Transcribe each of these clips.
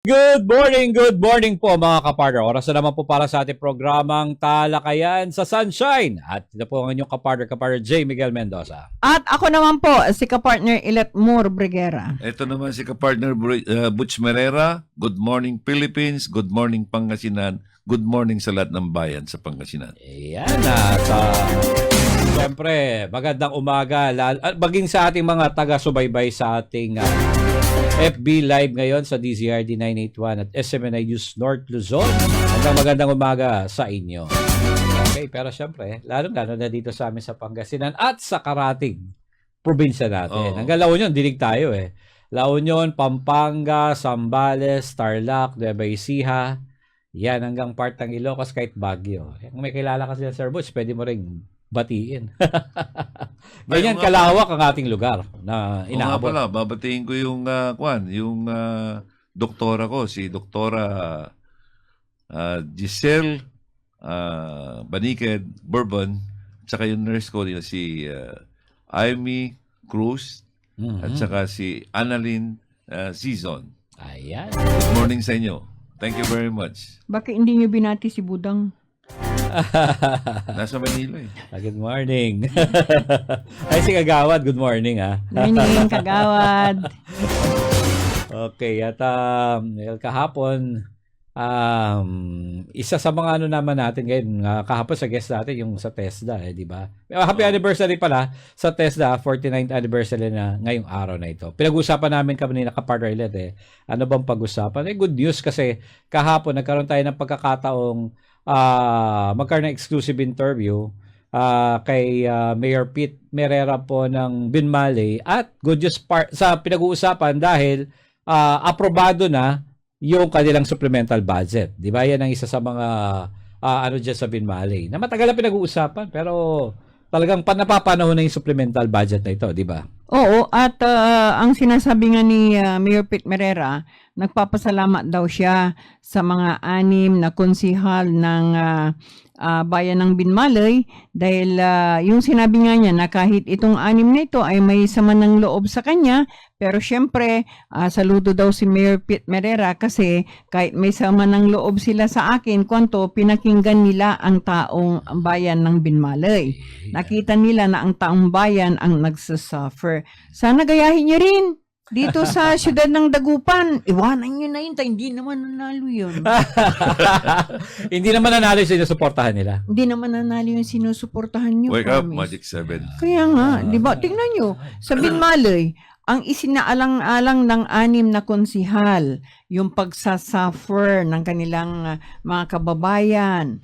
Good morning po mga kapartner. Oras na naman po para sa ating programang Talakayan sa Sunshine. At ito po ang inyong kapartner J. Miguel Mendoza. At ako naman po, si kapartner Ilet Moore Briguera. Ito naman si kapartner Butch Merera. Good morning Philippines, good morning Pangasinan, good morning sa lahat ng bayan sa Pangasinan. Ayan at siyempre magandang umaga maging sa ating mga taga-subaybay sa ating FB Live ngayon sa DZRD 981 at SMNI News North Luzon. Magandang umaga sa inyo. Okay, pero siyempre, lalo-lalo na dito sa amin sa Pangasinan at sa karating probinsya natin. Hanggang La Union, dinig tayo eh. La Union, Pampanga, Zambales, Tarlac, Nueva Ecija, yan hanggang part ng Ilocos kahit Baguio. Kung may kilala kasi sa Sir Butch, pwede mo ring batiin. Ganyan kalawak ang ating lugar na inaabot. Pala, babatiin ko yung doktora ko, si Doktora Giselle Baniked Bourbon, tsaka yung nurse ko si Amy Cruz, at saka si Annalyn Season. Ayan. Good morning sa inyo. Thank you very much. Bakit hindi nyo binati si Budang? Nasa Manila eh. Good morning. Ay, si Kagawad, good morning ha. Morning, Kagawad. Okay, at kahapon, isa sa mga ano naman natin ngayon, kahapon sa guest natin yung sa TESDA, di ba? Happy anniversary pala sa TESDA, 49th anniversary na ngayong araw na ito. Pinag-usapan namin kami na kapartner ulit Ano bang pag-usapan? Good news kasi kahapon nagkaroon tayo ng pagkakataong magkaroon ng exclusive interview kay Mayor Pete Merera po ng Binmaley at good news sa pinag-uusapan dahil aprobado na yung kanilang supplemental budget. Di ba? Yan ang isa sa mga dyan sa Binmaley. Na matagal na pinag-uusapan pero talagang napapanahon na yung supplemental budget na ito. Di ba? Oo, at ang sinasabi nga ni Mayor Pete Merera, nagpapasalamat daw siya sa mga 6 na konsihal ng bayan ng Binmaley dahil yung sinabi nga niya na kahit itong 6 na ito ay may sama ng loob sa kanya, pero syempre saludo daw si Mayor Pete Merera kasi kahit may sama ng loob sila sa akin, pinakinggan nila ang taong bayan ng Binmaley. Nakita nila na ang taong bayan ang nagsasuffer. Sana gayahin niyo rin. Dito sa siyudad ng Dagupan, iwanan nyo na yun, hindi naman nanalo yun. Hindi naman nanalo yung sinusuportahan nila. Hindi naman nanalo yung sinusuportahan nyo. Wake up, Magic 7. Kaya nga, di ba? Tingnan nyo, sa Binmaley, ang isinaalang-alang ng 6 na konsihal, yung pagsasuffer ng kanilang mga kababayan,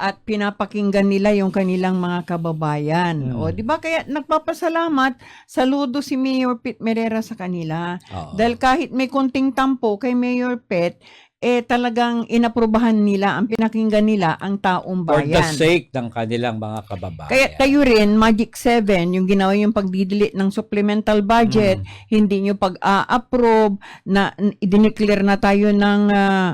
at pinapakinggan nila yung kanilang mga kababayan. O, di ba? Kaya nagpapasalamat, saludo si Mayor Pete Merera sa kanila. Dahil kahit may konting tampo kay Mayor Pete, talagang inaprubahan nila, ang pinakinggan nila ang taong bayan. For the sake ng kanilang mga kababayan. Kaya tayo rin, Magic 7, yung ginawa yung pagdidelete ng supplemental budget, hindi nyo pag-a-approve, na i-declare na tayo ng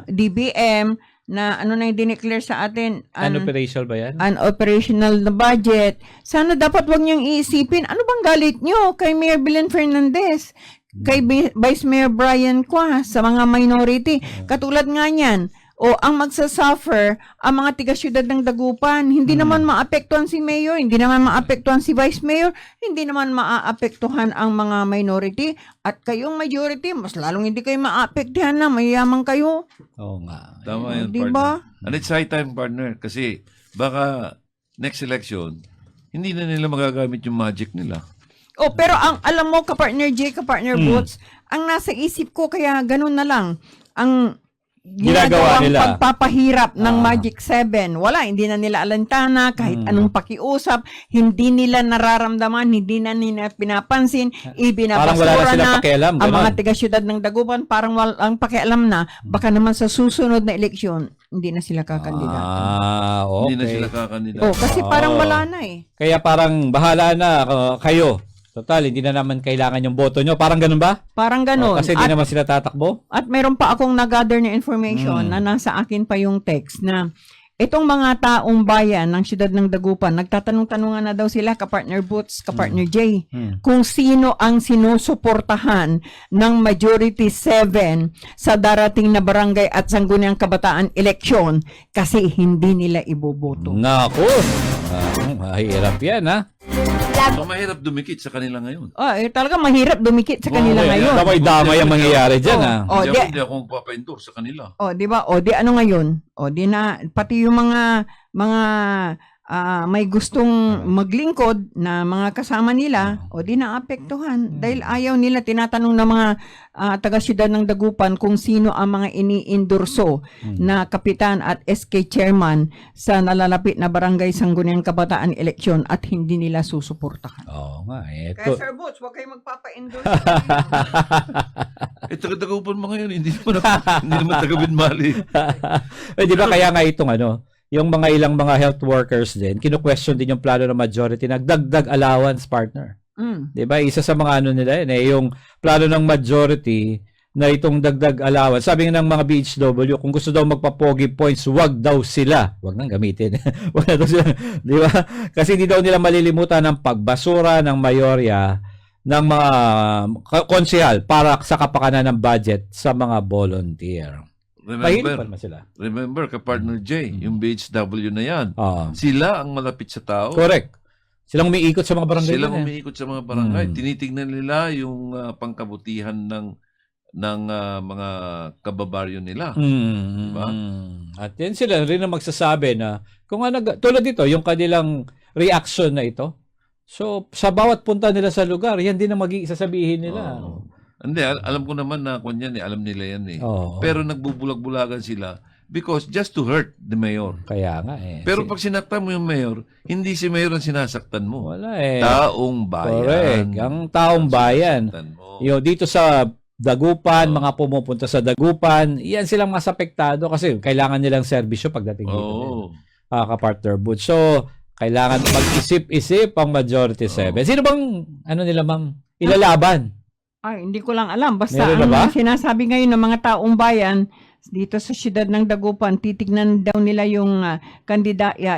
DBM, na ano na yung dineclare sa atin? Unoperational ba yan? Unoperational na budget. Sana dapat wag niyang iisipin, ano bang galit nyo kay Mayor Belen Fernandez? Kay Vice Mayor Brian Qua sa mga minority. Katulad nga niyan, ang magsasuffer, ang mga tiga-syudad ng Dagupan, hindi naman maapektuhan si Mayor, hindi naman maapektuhan si Vice Mayor, hindi naman maapektuhan ang mga minority, at kayong majority, mas lalong hindi kayo maapektuhan na mayaman kayo. Oo nga. Tama yun, diba? partner. And it's high time, partner, kasi baka next election, hindi na nila magagamit yung magic nila. Pero ang alam mo, kapartner J, kapartner Boots, ang nasa isip ko, kaya ganun na lang, ang ginagawa nila pagpapahirap ng Magic 7. Wala, hindi na nila alantana, kahit anong pakiusap, hindi nila nararamdaman, hindi na nila pinapansin, ibinabasura na ang mga taga-syudad ng Dagupan, parang walang pakialam na, baka naman sa susunod na eleksyon, hindi na sila kakandidato. Okay. Hindi na sila kakandidato. Kasi parang wala na Kaya parang bahala na kayo. Total, hindi na naman kailangan yung boto nyo. Parang ganun ba? Parang ganun. Kasi hindi naman sila tatakbo? At meron pa akong nag-gather na information na nasa akin pa yung text na Itong mga taong bayan ng siyudad ng Dagupan, nagtatanong-tanungan na daw sila, ka-partner Boots, ka-partner Jay, kung sino ang sinusuportahan ng Majority 7 sa darating na barangay at sangguniang kabataan eleksyon kasi hindi nila iboboto. Naku, mahirap yan, ha? So, mahirap dumikit sa kanila ngayon. Talaga mahirap dumikit sa kanila ngayon. Damay ang mangyayari dyan, ha? Hindi ako magpapa-endorse sa kanila. Di ba? Di ano ngayon? Di na pati yung mga may gustong maglingkod na mga kasama nila, di na apektuhan dahil ayaw nila. Tinatanong ng mga taga-siyudad ng Dagupan kung sino ang mga iniindorso na kapitan at SK chairman sa nalalapit na barangay sangguniang kabataan eleksyon at hindi nila susuportahan. Oo nga, Kaya Sir Boots, huwag kayo magpapa-endorse. Taga-Dagupan mo ngayon, hindi naman taga-Binmali. Di ba kaya nga itong yung mga ilang mga health workers din, kinu-question din yung plano ng majority, nagdagdag allowance, partner. Di ba? Isa sa mga nila yun, yung plano ng majority na itong dagdag allowance. Sabi ng mga BHW, kung gusto daw magpa-pogi points, wag daw sila. Wag nang gamitin. Wag na daw sila. Di ba? Kasi hindi daw nila malilimutan ng pagbasura ng mayorya ng mga konsehal para sa kapakanan ng budget sa mga volunteer. Remember, ka-partner Jay, yung BHW na yan, sila ang malapit sa tao. Correct. Silang umiikot sa mga barangay. Silang umiikot sa mga barangay. Tinitignan nila yung pangkabutihan ng mga kababaryo nila. Diba? At yan sila rin ang magsasabi na, kung tulad dito, yung kanilang reaction na ito, so sa bawat punta nila sa lugar, yan din ang sasabihin nila. Hindi, alam ko naman na alam nila yan eh. Pero nagbubulag-bulagan sila because just to hurt the mayor. Kaya nga Pero pag sinaktan mo yung mayor, hindi si mayor ang sinasaktan mo. Wala Taong bayan. Correct. Ang taong bayan. Dito sa Dagupan, mga pumupunta sa Dagupan, yan silang mas apektado kasi kailangan nilang serbisyo pagdating dito. Ka-partner Boots. So, kailangan mag-isip-isip ang majority 7. Sino bang, nila ilalaban? Hindi ko lang alam. Basta ang sinasabi ngayon ng mga taong bayan dito sa siyudad ng Dagupan, titignan daw nila yung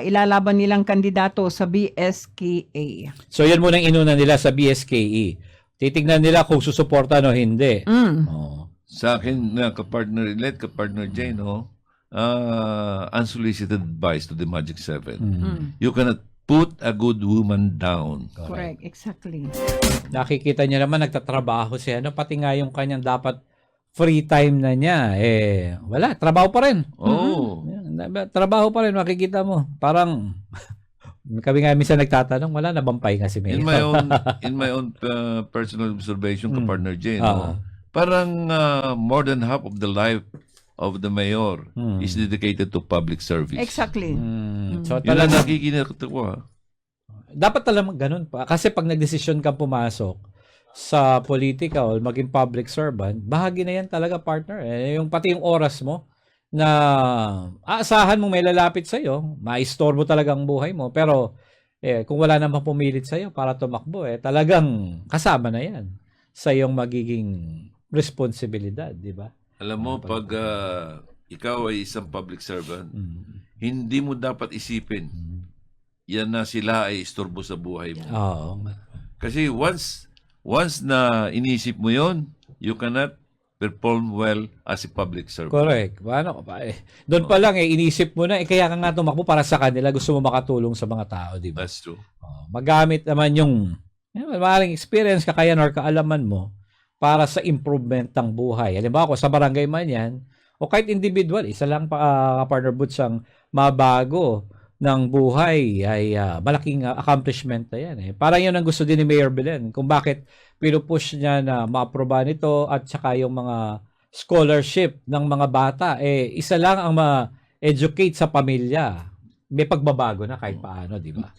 ilalaban nilang kandidato sa BSKA. So, yan muna ang inuna nila sa BSKE. Titignan nila kung susuporta o hindi. Sa akin, ka-partner Jay, unsolicited advice to the Magic 7. You cannot put a good woman down. Correct, exactly. Nakikita niya naman nagtatrabaho siya, pati nga yung kanyang dapat free time na niya, wala, trabaho pa rin. Trabaho pa rin, makikita mo. Parang, kami nga minsan nagtatanong, wala na bang pahinga si Mayor? In my own personal observation, ka-partner Jay, parang more than half of the life of the mayor is dedicated to public service. Exactly. So, yun ang nakikinita ko. Dapat talagang ganun pa. Kasi pag nagdesisyon ka pumasok sa politika o maging public servant, bahagi na yan talaga, partner. Yung pati yung oras mo na aasahan mo may lalapit sa'yo, maistorbo talaga ang buhay mo. Pero kung wala namang pumilit sa'yo para tumakbo, talagang kasama na yan sa iyong magiging responsibilidad, di ba? Alam mo, pag ikaw ay isang public servant, hindi mo dapat isipin yan na sila ay istorbo sa buhay mo. Kasi once na inisip mo yon, you cannot perform well as a public servant. Correct. Paano pa doon pa lang inisip mo na kaya ka nga tumakbo para sa kanila, gusto mo makatulong sa mga tao, di ba? That's true. Magamit naman yung maaaring experience, kakayahan or kaalaman mo para sa improvement ng buhay. Halimbawa, sa barangay man yan, o kahit individual, isa lang partner Boots ang mabago ng buhay ay malaking accomplishment na yan. Parang yun ang gusto din ni Mayor Belen, kung bakit pinupush niya na ma-aprobahan ito at saka yung mga scholarship ng mga bata. Isa lang ang ma-educate sa pamilya. May pagbabago na kahit paano, di ba?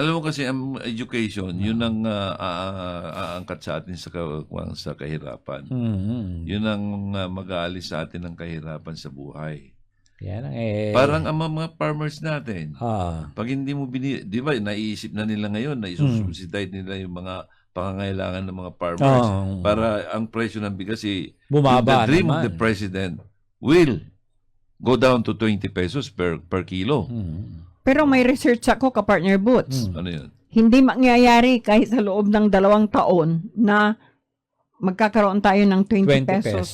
Alam mo kasi ang education, yun ang aangkat sa atin sa kahirapan. Yun ang mag-aalis sa atin ng kahirapan sa buhay. Yan ang parang ang mga farmers natin. Pag hindi mo di ba, naiisip na nila ngayon na isusubsidize nila yung mga pangangailangan ng mga farmers para ang presyo ng bigas bumaba the dream naman. of the president will go down to 20 pesos per kilo. Pero may research ako, ka-partner Boots. Ano yan? Hindi mangyayari kahit sa loob ng 2 taon na magkakaroon tayo ng 20 pesos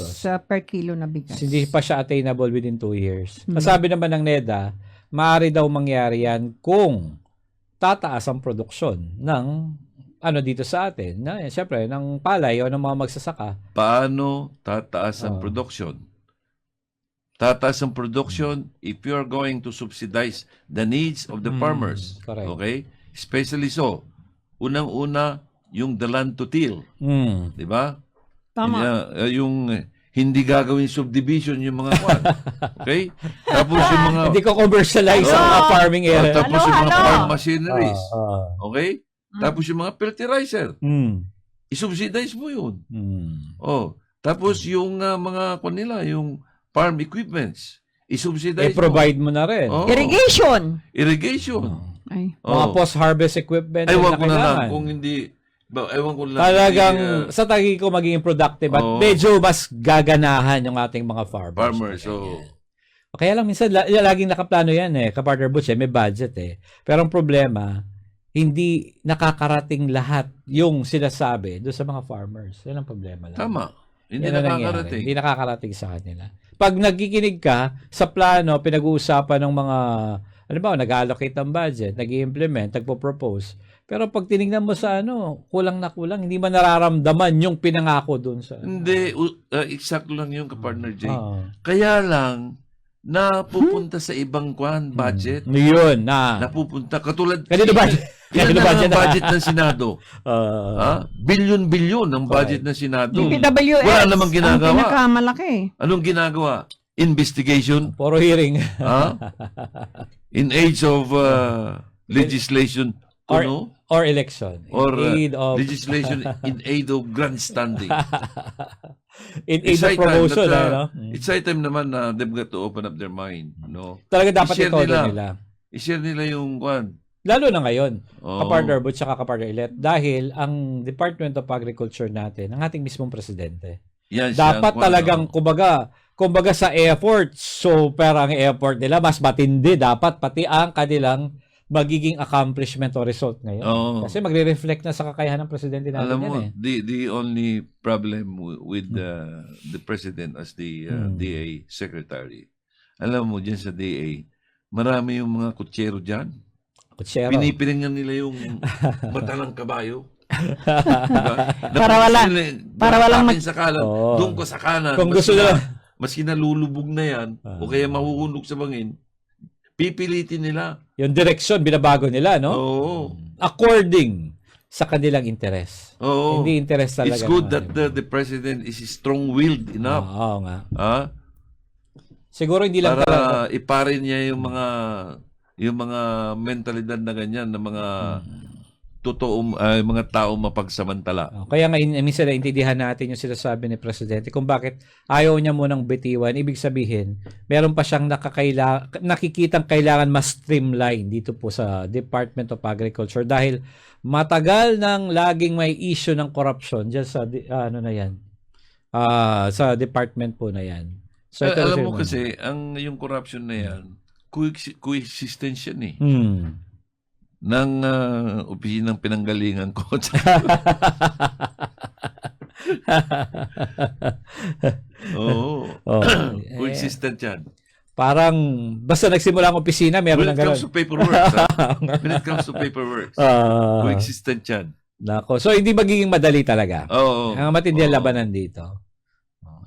per kilo na bigas. Hindi pa siya attainable within 2 years. Sabi naman ng NEDA, maaari daw mangyari yan kung tataas ang produksyon ng dito sa atin. Siyempre, ng palay o ng mga magsasaka. Paano tataas ang production? Tataas ang production if you're going to subsidize the needs of the farmers. Correct. Okay? Especially so, unang-una, yung the land to till. Di ba? Tama. Yung hindi gagawin subdivision yung mga kwan. Okay? Tapos yung mga... Hindi ko commercialize ang mga farming area. Tapos yung mga Hello. farm machineries. Okay? Mm. Tapos yung mga fertilizer. I-subsidize mo yun. Tapos yung mga kwan nila, yung farm equipments. I-subsidize I-provide mo na rin. Irrigation. Irrigation. Ay. Mga post-harvest equipment Ewan ko na lang kailangan. kung hindi... Ewan ko lang. Talagang sa tagi ko magiging productive at medyo mas gaganahan yung ating mga farmers. Kaya lang minsan laging nakaplano yan ka-partner Butch may budget Pero ang problema, hindi nakakarating lahat yung sinasabi doon sa mga farmers. Yan ang problema lang. Tama. Hindi Yan ang nakakarating. nangyayari. Hindi nakakarating sa kanila. Pag nagkikinig ka sa plano, pinag-uusapan ng mga nag-allocate ng budget, nag-i-implement, nagpo-propose. Pero pag tinignan mo sa kulang na kulang, hindi man nararamdaman yung pinangako doon sa... Hindi, exact lang yung ka-partner Jay. Kaya lang, napupunta sa ibang budget. Yun, Napupunta, katulad... Kanino budget? Kanino budget ng Senado? Bilyon-bilyon ang budget ng Senado. PWS. Wala namang ginagawa. Ang pinakamalaki. Anong ginagawa? Investigation? Puro hearing. In age of legislation, Or election. or In aid of... legislation in aid of grandstanding. in aid of promotion. It's high time naman na they've got to open up their mind. Talaga dapat I-share ito nila. nila. I-share nila yung Lalo na ngayon, Oo. ka-partner Butch at ka-partner Ilet, dahil ang Department of Agriculture natin, ang ating mismong presidente, Yan siya dapat ang talagang, kumbaga sa effort, so pero ang effort nila mas matindi, dapat pati ang kanilang magiging accomplishment o result ngayon. Oo. Kasi magre-reflect na sa kakayahan ng presidente natin Alam mo, yan the only problem with the president as the DA secretary, alam mo, dyan sa DA, marami yung mga kutsero dyan. Kutsero. Pinipiringan nila yung mata ng kabayo. Diba? Para walang sa kanan, doon ko sa kanan. Kung gusto nila. Maski nalulubog na yan, o kaya mahuhulog sa bangin, pipilitin nila. Yung direksyon, binabago nila, no? Oo. According sa kanilang interes. Oo. Hindi interes talaga. It's good ng that the president is strong-willed enough. Oo nga. Siguro hindi lang para iparin niya yung mga mentalidad na ganyan, na mga mga tao mapagsamantala. Kaya nga minsan naintindihan natin yung sinasabi ni Presidente kung bakit ayaw niya munang bitiwan. Ibig sabihin, meron pa siyang nakikitang kailangan mas streamline dito po sa Department of Agriculture dahil matagal nang laging may issue ng corruption diyan sa sa department po na yan. So, alam mo kasi, yung corruption na yan, coexistence yan ng opisinang pinanggalingan ko. Oo. Coexistent yan. Parang, basta nagsimula ang opisina, meron ng gano'n. When it comes to paperwork, coexistent yan. Nako. So, hindi magiging madali talaga. Oo. Ang matindi ang labanan dito.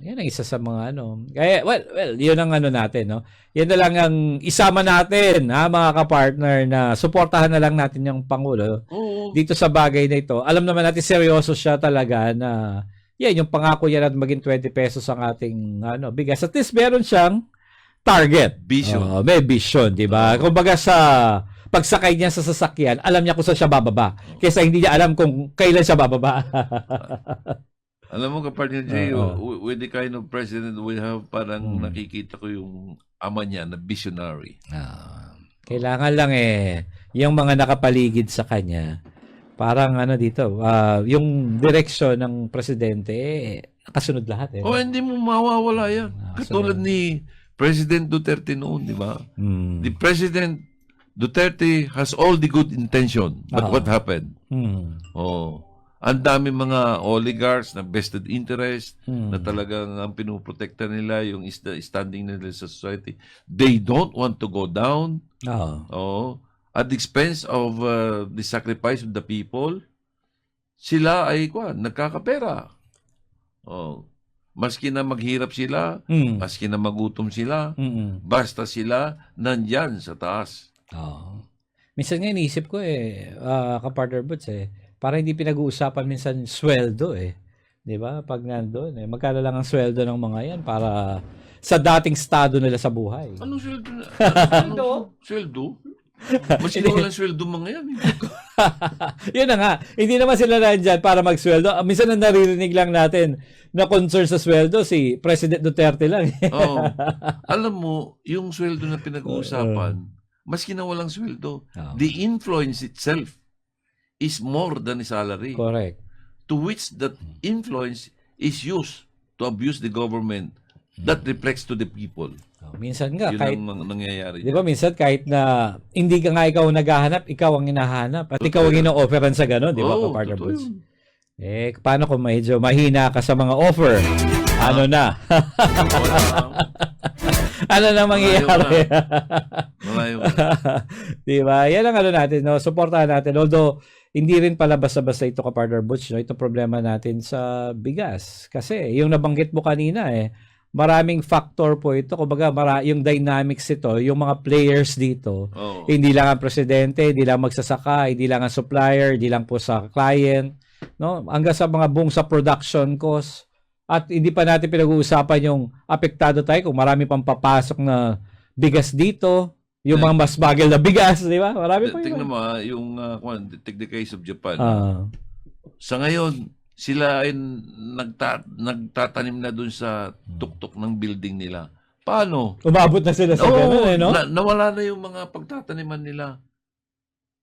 Yan ang isa sa mga Kaya, well, yun ang natin, no? Yan na lang ang isama natin, mga kapartner, na suportahan na lang natin yung Pangulo dito sa bagay na ito. Alam naman natin, seryoso siya talaga na, yung pangako niya na maging 20 pesos ang ating, bigas. At least meron siyang target. Vision. May vision, di ba? Kumbaga sa pagsakay niya sa sasakyan, alam niya kung saan siya bababa. Kaysa hindi niya alam kung kailan siya bababa. Alam mo, Kapartner Jay, with the kind of president we have, parang nakikita ko yung ama niya na visionary. Kailangan lang yung mga nakapaligid sa kanya, parang dito, yung direksyon ng presidente, nakasunod lahat. Hindi mo mawawala yan. Katulad ni President Duterte noon, di ba? Mm. The President Duterte has all the good intention. But what happened? Mm. Oh, ang dami mga oligarchs na vested interest na talagang ang pinoprotekta nila yung standing nila sa society. They don't want to go down. Oh, at the expense of the sacrifice of the people. Sila ay nagkakapera. Oh, maski na maghirap sila, maski na magutom sila, basta sila nandyan sa taas. Minsan nga iniisip ko kapartner Boots para hindi pinag-uusapan minsan sweldo 'di ba? Pag nandoon magkano lang ang sweldo ng mga 'yan para sa dating estado nila sa buhay. Anong sweldo? Sweldo? Sweldo? Mas ikaw lang sweldo mga yan. Yun na nga. Hindi naman sila nandyan para magsweldo. Minsan na naririnig lang natin na concern sa sweldo si President Duterte lang. Alam mo, yung sweldo na pinag-uusapan, maski na walang sweldo, the influence itself is more than a salary. Correct. To which that influence is used to abuse the government. That reflects to the people. Minsan nga, yun kahit ang nangyayari. Di ba, minsan kahit na hindi ka nga ikaw naghahanap, ikaw ang hinahanap. At ikaw ang ino-offeran sa gano'n, di ba, kapartner Boots? Paano kung medyo mahina ka sa mga offer? Ano na? Ano na mangyayari? Malayo na. Di ba? Yan ang natin, no? Suportahan natin. Although, hindi rin pala basta-basta ito kapartner Boots, no? Ito problema natin sa bigas. Kasi, yung nabanggit mo kanina, maraming factor po ito. Kumbaga, yung dynamics ito, yung mga players dito, hindi lang ang presidente, hindi lang magsasaka, hindi lang ang supplier, hindi lang po sa client, no? Hanggang sa mga buong sa production cost. At hindi pa natin pinag-uusapan yung apektado tayo kung marami pang papasok na bigas dito, yung mga mas bagel na bigas, di ba? Marami pa yun. Tingnan mo, take the case of Japan. Sa ngayon, sila ay nagtatanim na dun sa tuktok ng building nila. Paano? Umabot na sila sa gano'n, no? Nawala na yung mga pagtataniman nila.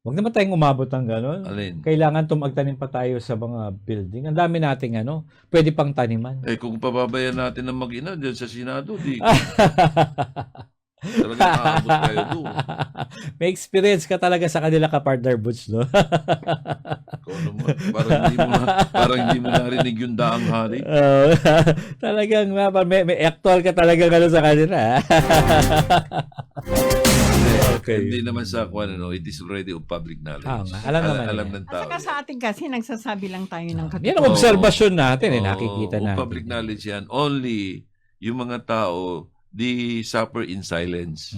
Huwag naman tayong umabot ng gano'n. Alin? Kailangan magtanim pa tayo sa mga building. Ang dami nating pwede pang taniman. Kung pababayan natin ng mag-ina dyan sa Senado, talaga nakaabot tayo doon. May experience ka talaga sa kanila kapartner Boots, no? Parang hindi mo narinig yung daang hari. Talagang may actual ka talaga sa kanila. Okay. Hindi naman sa it is already of public knowledge. Alam ng tao. At saka sa atin kasi nagsasabi lang tayo ng katotohanan. Yan ang obserbasyon natin, nakikita natin. Public knowledge yan. Only yung mga tao they suffer in silence.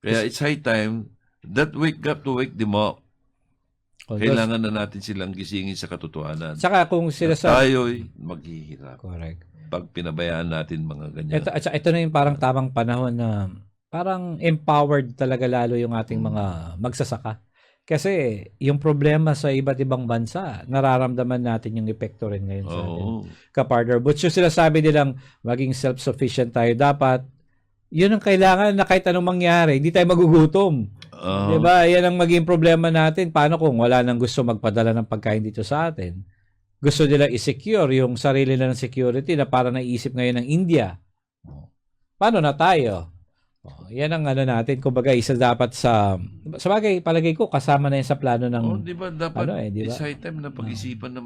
Kaya it's high time that wake them up. Kailangan na natin silang gisingin sa katotohanan. Saka kung sila tayo'y maghihirap. Correct. Pag pinabayaan natin mga ganyan. Ito na yung parang tamang panahon na parang empowered talaga lalo yung ating mga magsasaka. Kasi yung problema sa iba't ibang bansa, nararamdaman natin yung epekto rin ngayon sa atin. Kapartner. But yung sinasabi nilang maging self-sufficient tayo, dapat yun ang kailangan na kahit anong mangyari, hindi tayo magugutom. Diba? Yan ang maging problema natin. Paano kung wala nang gusto magpadala ng pagkain dito sa atin? Gusto nila i-secure yung sarili na ng security na para naisip ngayon ng India. Paano na tayo? Yan ang natin, kumbaga isa dapat sa bagay, palagay ko kasama na yan sa plano ng diba dapat diba? It's high time na pag-isipan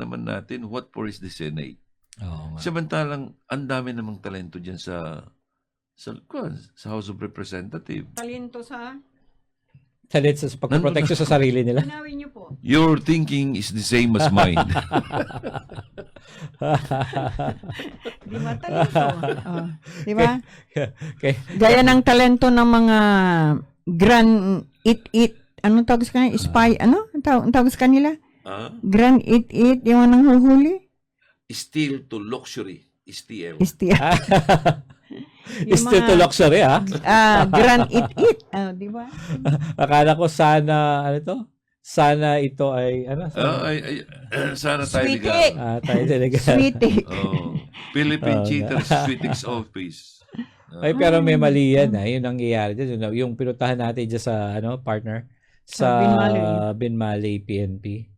naman natin what for is the Senate. Samantalang ang dami namang talento diyan sa House of Representatives. Talento sa pagprotekto sa sarili nila. Tanawin niyo po. Your thinking is the same as mine. Di ba talento? Di ba? Okay. Gaya ng talento ng mga grand it. Anong tawag sa kanila? Spy, Ang tawag sa kanila? Grand it, yung anong huhuli? Steal to luxury. STL. Still to luxury, Grand it. Di ba? Akala ko sana, sana ito ay, sana tayo Sweetie. tayo talaga. Sweetie. Philippine Cheaters Sweetix Office. Ay, pero may mali yan, yun ang nangyayari dyan. Yung pinutahan natin dyan sa, partner, sa Binmaley PNP.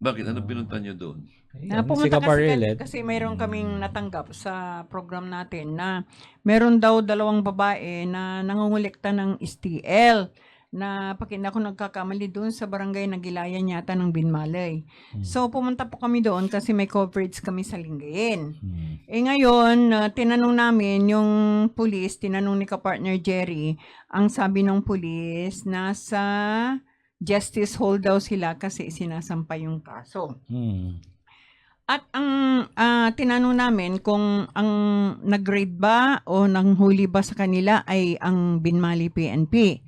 Bakit? Ano pinunta nyo doon? Ayan, si Pumunta Kapar kasi, Elet. kasi mayroon kaming natanggap sa program natin na meron daw 2 babae na nangungulekta ng STL na pakinda ko nagkakamali doon sa barangay na Gilayan yata ng Binmalay. So pumunta po kami doon kasi may coverage kami sa Lingayen. Ngayon, tinanong namin yung pulis, tinanong ni ka-partner Jerry, ang sabi ng pulis, nasa justice hall daw sila kasi sinasampa yung kaso. At ang tinanong namin kung ang nag-grade ba o nanghuli ba sa kanila ay ang Binmali PNP.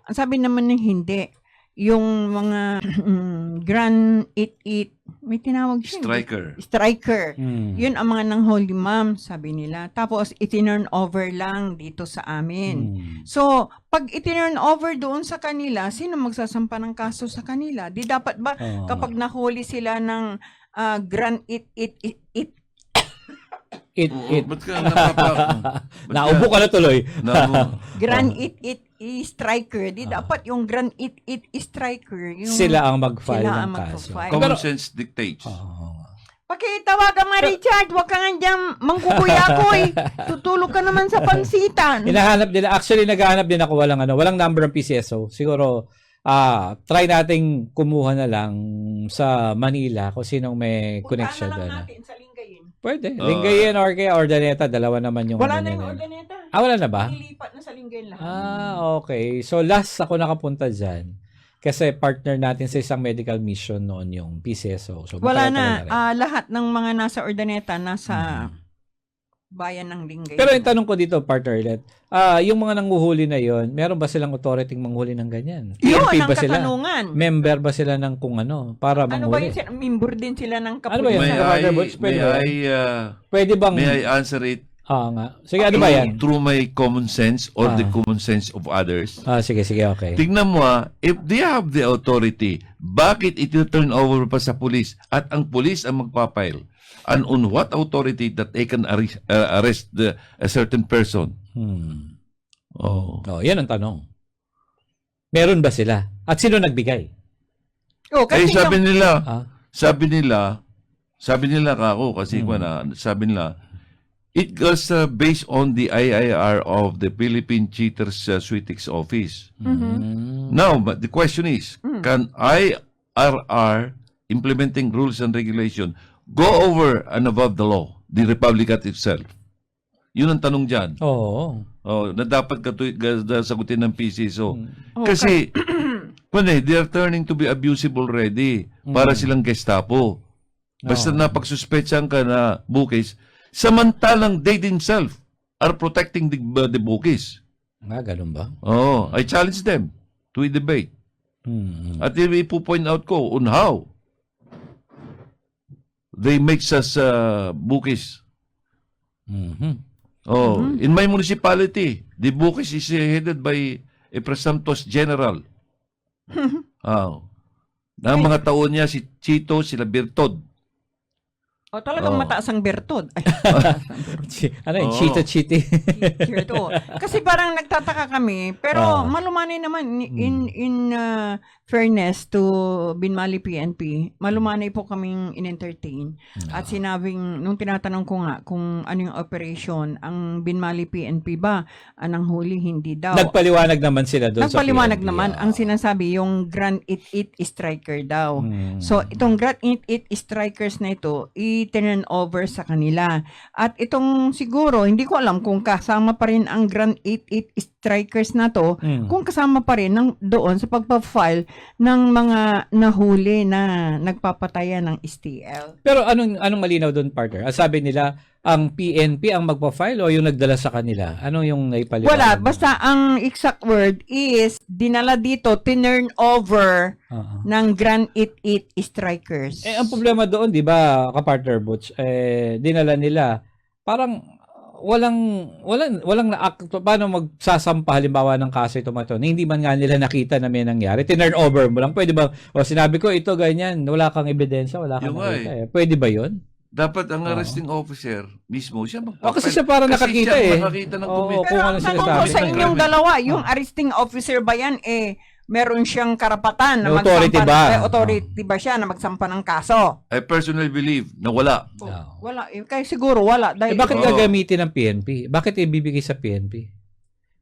Ang sabi naman ng hindi. Yung mga Grand 88, may tinawag siya. Striker. Yun ang mga nanghuli, ma'am, sabi nila. Tapos, itinurn over lang dito sa amin. So, pag itinurn over doon sa kanila, sino magsasampa ng kaso sa kanila? Di dapat ba kapag nahuli sila ng Grand 88 Ba't ka napapa... Naubo ka na tuloy. Grand 88 striker, di dapat yung Grand 88 striker. Yung, Sila ang mag-file sila ng ang kaso. magpa-file. Common sense dictates. Pakitawagan mo, Richard. Huwag ka nga dyan mangkukuyakoy. Tutulog ka naman sa pansitan. Hinahanap nila. Actually, naghahanap din ako walang number ng PCSO. Siguro, try nating kumuha na lang sa Manila kung sinong may connection Puntahan na doon. lang natin sa Lingayen. Pwede. Lingayen or kaya Ordaneta, dalawa naman yung Wala ano na yung nila. Ordaneta. Wala na ba? Nilipat na sa Lingayen lahat. Okay. So, last ako nakapunta dyan. Kasi partner natin sa isang medical mission noon yung PCSO. So, Wala matagal-tagal na. rin. Lahat ng mga nasa Ordaneta, nasa bayan ng Lingayen. Pero yung tanong ko dito, partner ulit, yung mga nanguhuli na yon, meron ba silang authority manghuli ng ganyan? Yun PNP ang ba sila? katanungan. Member ba sila ng kung ano para Ano ba manghuli? yun? Member din sila ng Ano ba yan? kapulisan. Commander Butch, pwede ba? Pwede bang... May I answer it nga. Sige, ano ba yan? through my common sense or the common sense of others? Sige, okay. Tignan mo if they have the authority, bakit ito turn over pa sa police? At ang police ang magpapile. And on what authority that they can arrest a certain person? Yan ang tanong. Meron ba sila? At sino nagbigay? Kasi sabi nila, Ah? sabi nila kako kasi sabi nila, it was based on the IIR of the Philippine Cheaters Suitex Office. Now, but the question is, can IRR, implementing rules and regulation, go over and above the law, the Republic Act itself? Yun ang tanong dyan. Na dapat sagutin ng PCSO. Kasi, they are turning to be abusive already para silang Gestapo. Basta napagsuspetsan ka na bukis, samantalang they themselves are protecting the bookies. Ganun ba? I challenge them to a debate. At ipo-point out ko on how they make us bookies. In my municipality, the bookies is headed by a presumptuous general. Ang mga taon niya, si Chito, sila Bertod. Talagang mataas ang bertod. Chito-chiti. Kasi parang nagtataka kami, pero malumanay naman in fairness to Binmali PNP, malumanay po kaming in-entertain. At sinabing, nung tinatanong ko nga kung ano yung operation, ang Binmali PNP ba, anang huli, hindi daw. Nagpaliwanag naman sila doon sa Nagpaliwanag PNP. naman, ang sinasabi, yung Grand 88 striker daw. So, itong Grand 88 strikers na ito, i-turn over sa kanila. At itong siguro, hindi ko alam kung kasama pa rin ang Grand 88 strikers na to, kung kasama pa rin doon sa pagpa-file ng mga nahuli na nagpapatayan ng STL. Pero anong malinaw doon, partner? Sabi nila, ang PNP ang magpa-file o yung nagdala sa kanila? Ano yung naipaliwanag? Wala, basta ang exact word is dinala dito, tinurn over ng Grand 88 strikers. Ang problema doon, di ba, ka-partner Butch, dinala nila, parang walang paano magsasampa halimbawa ng kaso ito na hindi man nga nila nakita na may nangyari. Tinurn over mo lang. Pwede ba? Sinabi ko ito ganyan, wala kang ebidensya, wala kang nakita. Pwede ba 'yon? Dapat ang arresting officer mismo siya magpapile. Kasi siya parang nakakita siya nakakita ng Oo, kumita. Pero kung ang ano tanong ko sinasabi sa ng inyong krimen. dalawa, yung arresting officer ba yan, meron siyang karapatan na May authority magsampa, ba? may authority ba siya na magsampa ng kaso? I personally believe na wala. Wala. Kaya siguro wala. Dahil bakit Oo. gagamitin ng PNP? Bakit ibibigay sa PNP?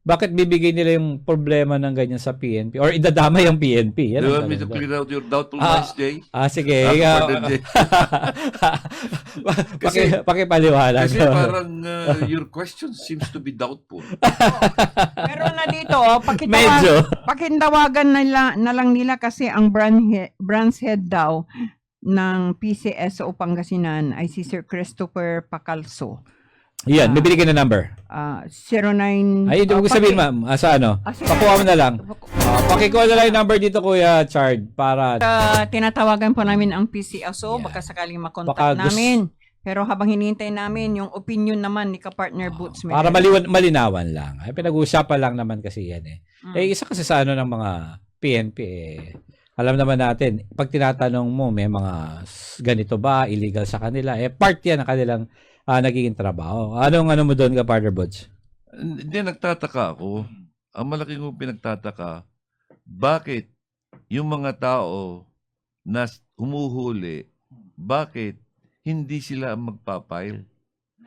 Bakit bibigay nila yung problema ng ganyan sa PNP? Or idadamay ang PNP? Do you ang want me to tanong clear out your doubtful Ah, minds, Jay? sige. Partner Jay. Pakipaliwanag. Kasi parang your question seems to be doubtful. meron na dito, Medyo. pakintawagan na lang nila kasi ang branch head daw ng PCSO Pangasinan ay si Sir Christopher Pacalso. Yan, may binigay na number. 09... Ay, hindi ko sabihin, ma'am. Sa ano? sige. Pakuha mo na lang. Pakikuha na lang yung number dito, Kuya Chard, para... tinatawagan po namin ang PCSO, Yeah. baka sakaling Baka makontak namin. Pero habang hinihintay namin yung opinion naman ni ka-partner Boots para Merera. malinawan lang. Ay, pinag-uusapan lang naman kasi yan eh. Isa kasi sa ano ng mga PNP alam naman natin, pag tinatanong mo may mga ganito ba, illegal sa kanila, part yan ng kanilang nagiging trabaho. Anong mo doon ka, partner Boots? Hindi, nagtataka ako. Ang malaki kong pinagtataka, bakit yung mga tao na humuhuli, bakit hindi sila ang magpapile?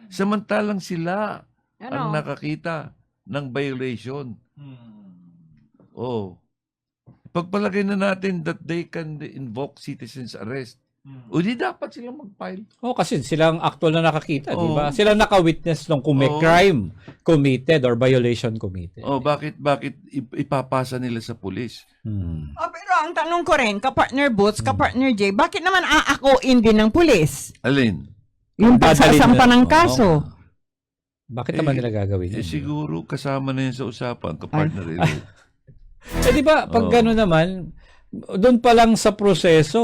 Samantalang sila ang nakakita ng violation. Oh. Pagpalagay na natin that they can invoke citizens arrest. O di dapat silang mag-file. Kasi silang actual na nakakita, di ba? Oo. Silang naka-witness nung kung may Oo. crime committed or violation committed. Bakit ipapasa nila sa pulis? Pero ang tanong ko rin, ka-partner Boots, ka-partner Jay, bakit naman aakuin din ng pulis? Alin? Yung pagsasampa ng Oo. kaso. Bakit naman nila gagawin yun? Siguro kasama na yan sa usapan, kapartner. Di ba, pag Oo. gano'n naman, doon pa lang sa proseso,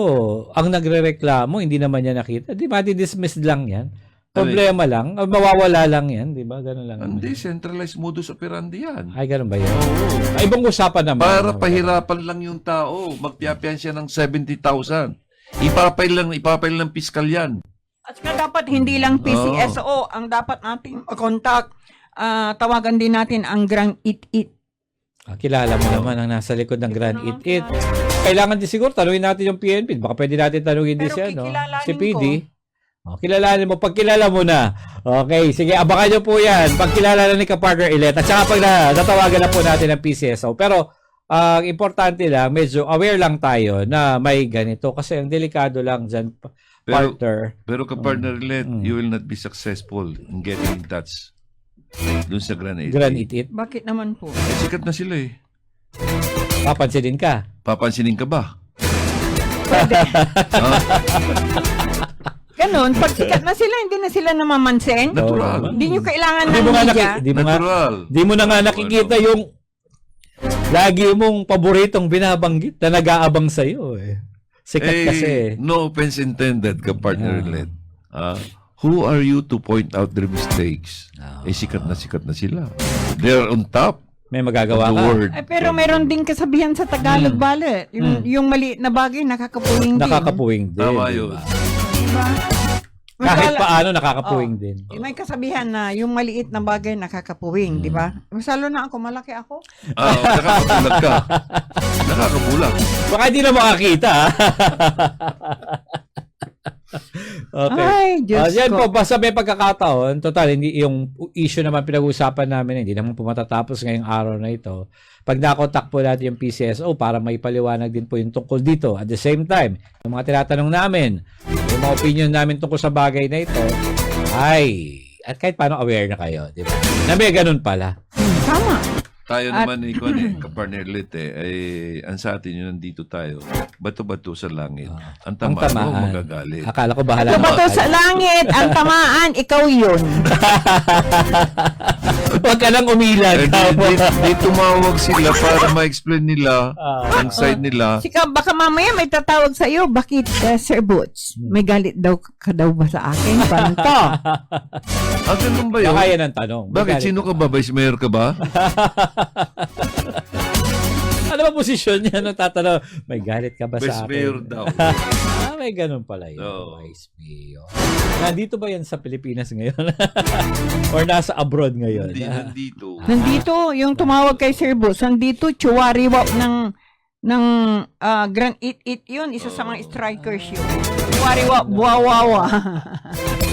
ang nagrereklamo, hindi naman niya nakita. Di ba, di-dismiss lang yan. Problema lang, mawawala lang yan, di ba? Ganun lang. Hindi, centralized modus operandi yan. Ay, ganun ba yun? Oo. Ay, ibang usapan naman. Para pahirapan lang yung tao. Magpiyapiyan siya ng 70,000. Ipapail ng piskal yan. At saka dapat hindi lang PCSO ang dapat nating contact. Tawagan din natin ang Grand It-It. Kilala mo naman ang nasa likod ng Grand It-It. Kailangan din siguro tanungin natin yung PNP. Baka pwede natin tanungin din Pero siya, no? kikilalanin Si PD. Kilalanin mo. Pagkilala mo na. Okay, sige, abangan nyo po yan. Pagkilala na ni Kapartner Ilet. At saka pag natawagan na po natin ng PCSO. Pero, ang importante lang, medyo aware lang tayo na may ganito. Kasi ang delikado lang dyan, partner. Pero kapartner Let, you will not be successful in getting in touch doon sa Grand It-It. Bakit naman po? Sikat na sila eh. Papansinin ka. Papansinin ka ba? Pwede. Ah, Ganon, pag sikat na sila, hindi na sila namamansin. natural. Hindi nyo kailangan Di ng mo nga media. Natural. Di mo na nga nakikita yung lagi mong paboritong binabanggit na nag-aabang sa'yo eh. Sikat kasi. No offense intended, kapartner Let. Who are you to point out their mistakes? Sikat na sila. They're on top May of magagawa the ka. world. Pero meron din kasabihan sa Tagalog, Bale. Yung maliit na bagay, nakakapuwing din. Nakakapuwing din. Tama di yun. ba? Diba? Kahit paano nakakapuwing din. May kasabihan na yung maliit na bagay nakakapuwing, di ba? Masalo na ako, malaki ako. Nakakabulag ka. Nakakabulag. Baka hindi na makakita. Okay. Ay, Diyos Yan ko. po, basta may pagkakataon. Total, hindi yung issue naman pinag-uusapan namin, hindi naman po matatapos ngayong araw na ito. Pag nakontak po natin yung PCSO para may paliwanag din po yung tungkol dito. At the same time, yung mga tinatanong namin, yung mga opinion namin tungkol sa bagay na ito, at kahit paano aware na kayo, di ba? Na may ganun pala. Tama. Tayo naman kapartner Let ang sa atin yun, nandito tayo. Bato-bato sa langit. Ang tamaan mo magagalit. Akala ko bahala Bato sa langit, ang tamaan, ikaw yun. Huwag ka lang umilag. Di tumawag sila para ma-explain nila ang side nila. Sika, baka mamaya may tatawag sa iyo. Bakit, Sir Boots? May galit daw ka daw ba sa akin? Paano to? Ganun ba yun? Baka yan ang tanong. Bakit? Sino ka ba? Vice Mayor ka ba? Ano ba posisyon niya nung tatanong? May galit ka ba Vice sa akin? Mayor daw. May ganun pala yun. Oo. Vice Mayor. Nandito ba yan sa Pilipinas ngayon? Or nasa abroad ngayon? Hindi, nandito. Nandito, yung tumawag kay Sir Boots, nandito, tsuwariwa ng Grand It yun, isa sa mga strikers yun. Wariwa, buwawawa.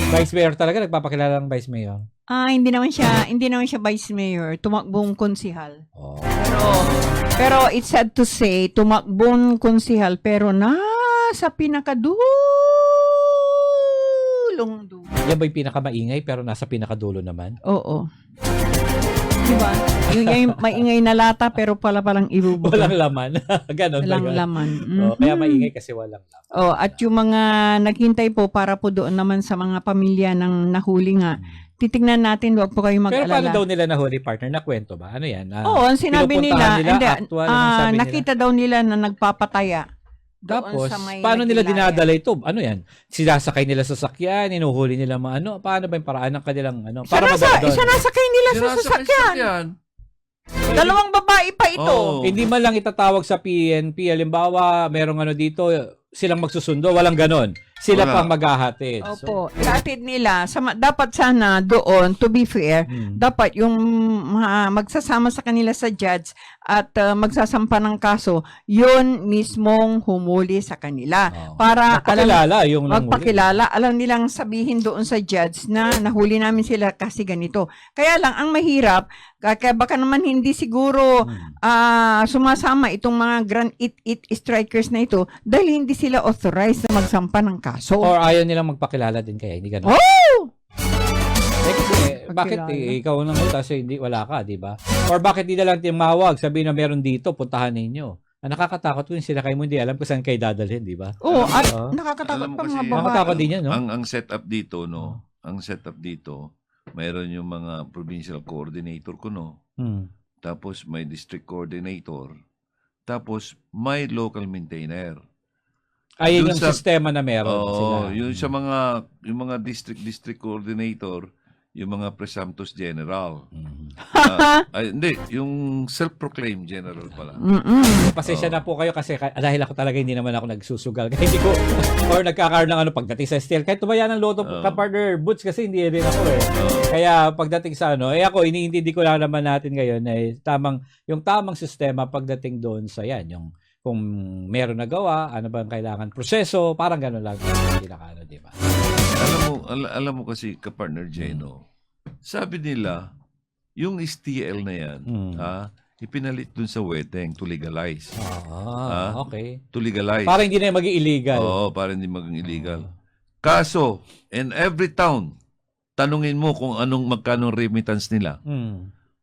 Vice Mayor talaga, nagpapakilala ng Vice Mayor. Hindi naman siya vice mayor, tumakbong konsihal. Oh. Pero it's sad to say, tumakbong konsihal pero nasa pinakadulong dulo. Yan ba yung pinakamaingay pero nasa pinakadulo naman? Oo. Diba? Yung maingay na lata pero palang ibubuga. Walang laman. Ganon. Walang laman. Kaya maingay kasi walang laman. At yung mga naghintay po para po doon naman sa mga pamilya ng nahuli nga, titignan natin, huwag po kayong Pero paano mag-alala. daw nila nahuli, partner? Na kwento ba? Ano yan? Oo, ang sinabi pinupuntahan nila, actual, ano sabi nila? nakita daw nila na nagpapataya. Doon Tapos, sa may paano nila Nagilayan. dinadala ito? Ano yan? Sinasakay nila sa sakyan, inuhuli nila ano? Paano ba yung paraan ng kanilang ano? Para madala doon? Isa nasakay nila sa Sinasakay sasakyan. sakyan. Dalawang babae pa ito. Oo. Hindi man lang itatawag sa PNP. Halimbawa, merong ano dito, silang magsusundo. Walang ganon. Sila Wala. pang maghahatid. Opo, ihatid nila. Dapat sana doon, to be fair, dapat yung magsasama sa kanila sa judge at magsasampa ng kaso, yun mismong humuli sa kanila. Para magpakilala yung nanghuli. magpakilala, alam nilang sabihin doon sa judge na nahuli namin sila kasi ganito. Kaya lang, ang mahirap, kaya baka naman hindi siguro sumasama itong mga Grand It strikers na ito dahil hindi sila authorized na magsampa ng kaso. Or ayaw nilang magpakilala din kaya, hindi ganun. Oh! Kasi, bakit Pakilala. ikaw nang utas, hindi wala ka, di ba? Or bakit di na lang timawag, sabihin na meron dito, puntahan ninyo. Nakakatakot kung sila kayo mo, hindi alam kung saan kayo dadalhin, di ba? Oo, at Oo. nakakatakot Alam mo pa kasi, mga Nakakatakot babae. din yan, no? Ang setup dito, no? Ang setup dito, mayroon yung mga provincial coordinator ko, no? Tapos may district coordinator. Tapos may local maintainer. Ayun Dun yung sa- sistema na meron sila. Yung sa yung mga district coordinator, yung mga presumptus general. Hindi, yung self-proclaimed general pala. Pasensya na po kayo kasi dahil ako talaga hindi naman ako nagsusugal. Kaya hindi ko, or nagkakaroon ng ano pagdating sa steel. Kahit tumaya ng loto ka-partner Boots kasi hindi rin ako eh. Kaya pagdating sa ano, ako iniintindi ko lang naman natin ngayon ay yung tamang sistema pagdating doon sa yan. Yung kung meron nagawa, ano ba ang kailangan proseso, parang gano'n lang. Hindi na ano, di ba? Alam mo kasi ka-partner Jeno, sabi nila, yung STL na yan, ipinalit dun sa weteng to legalize. Okay. To legalize. Para hindi na maging illegal. Oo, para hindi maging illegal. Kaso, in every town, tanungin mo kung magkano remittance nila.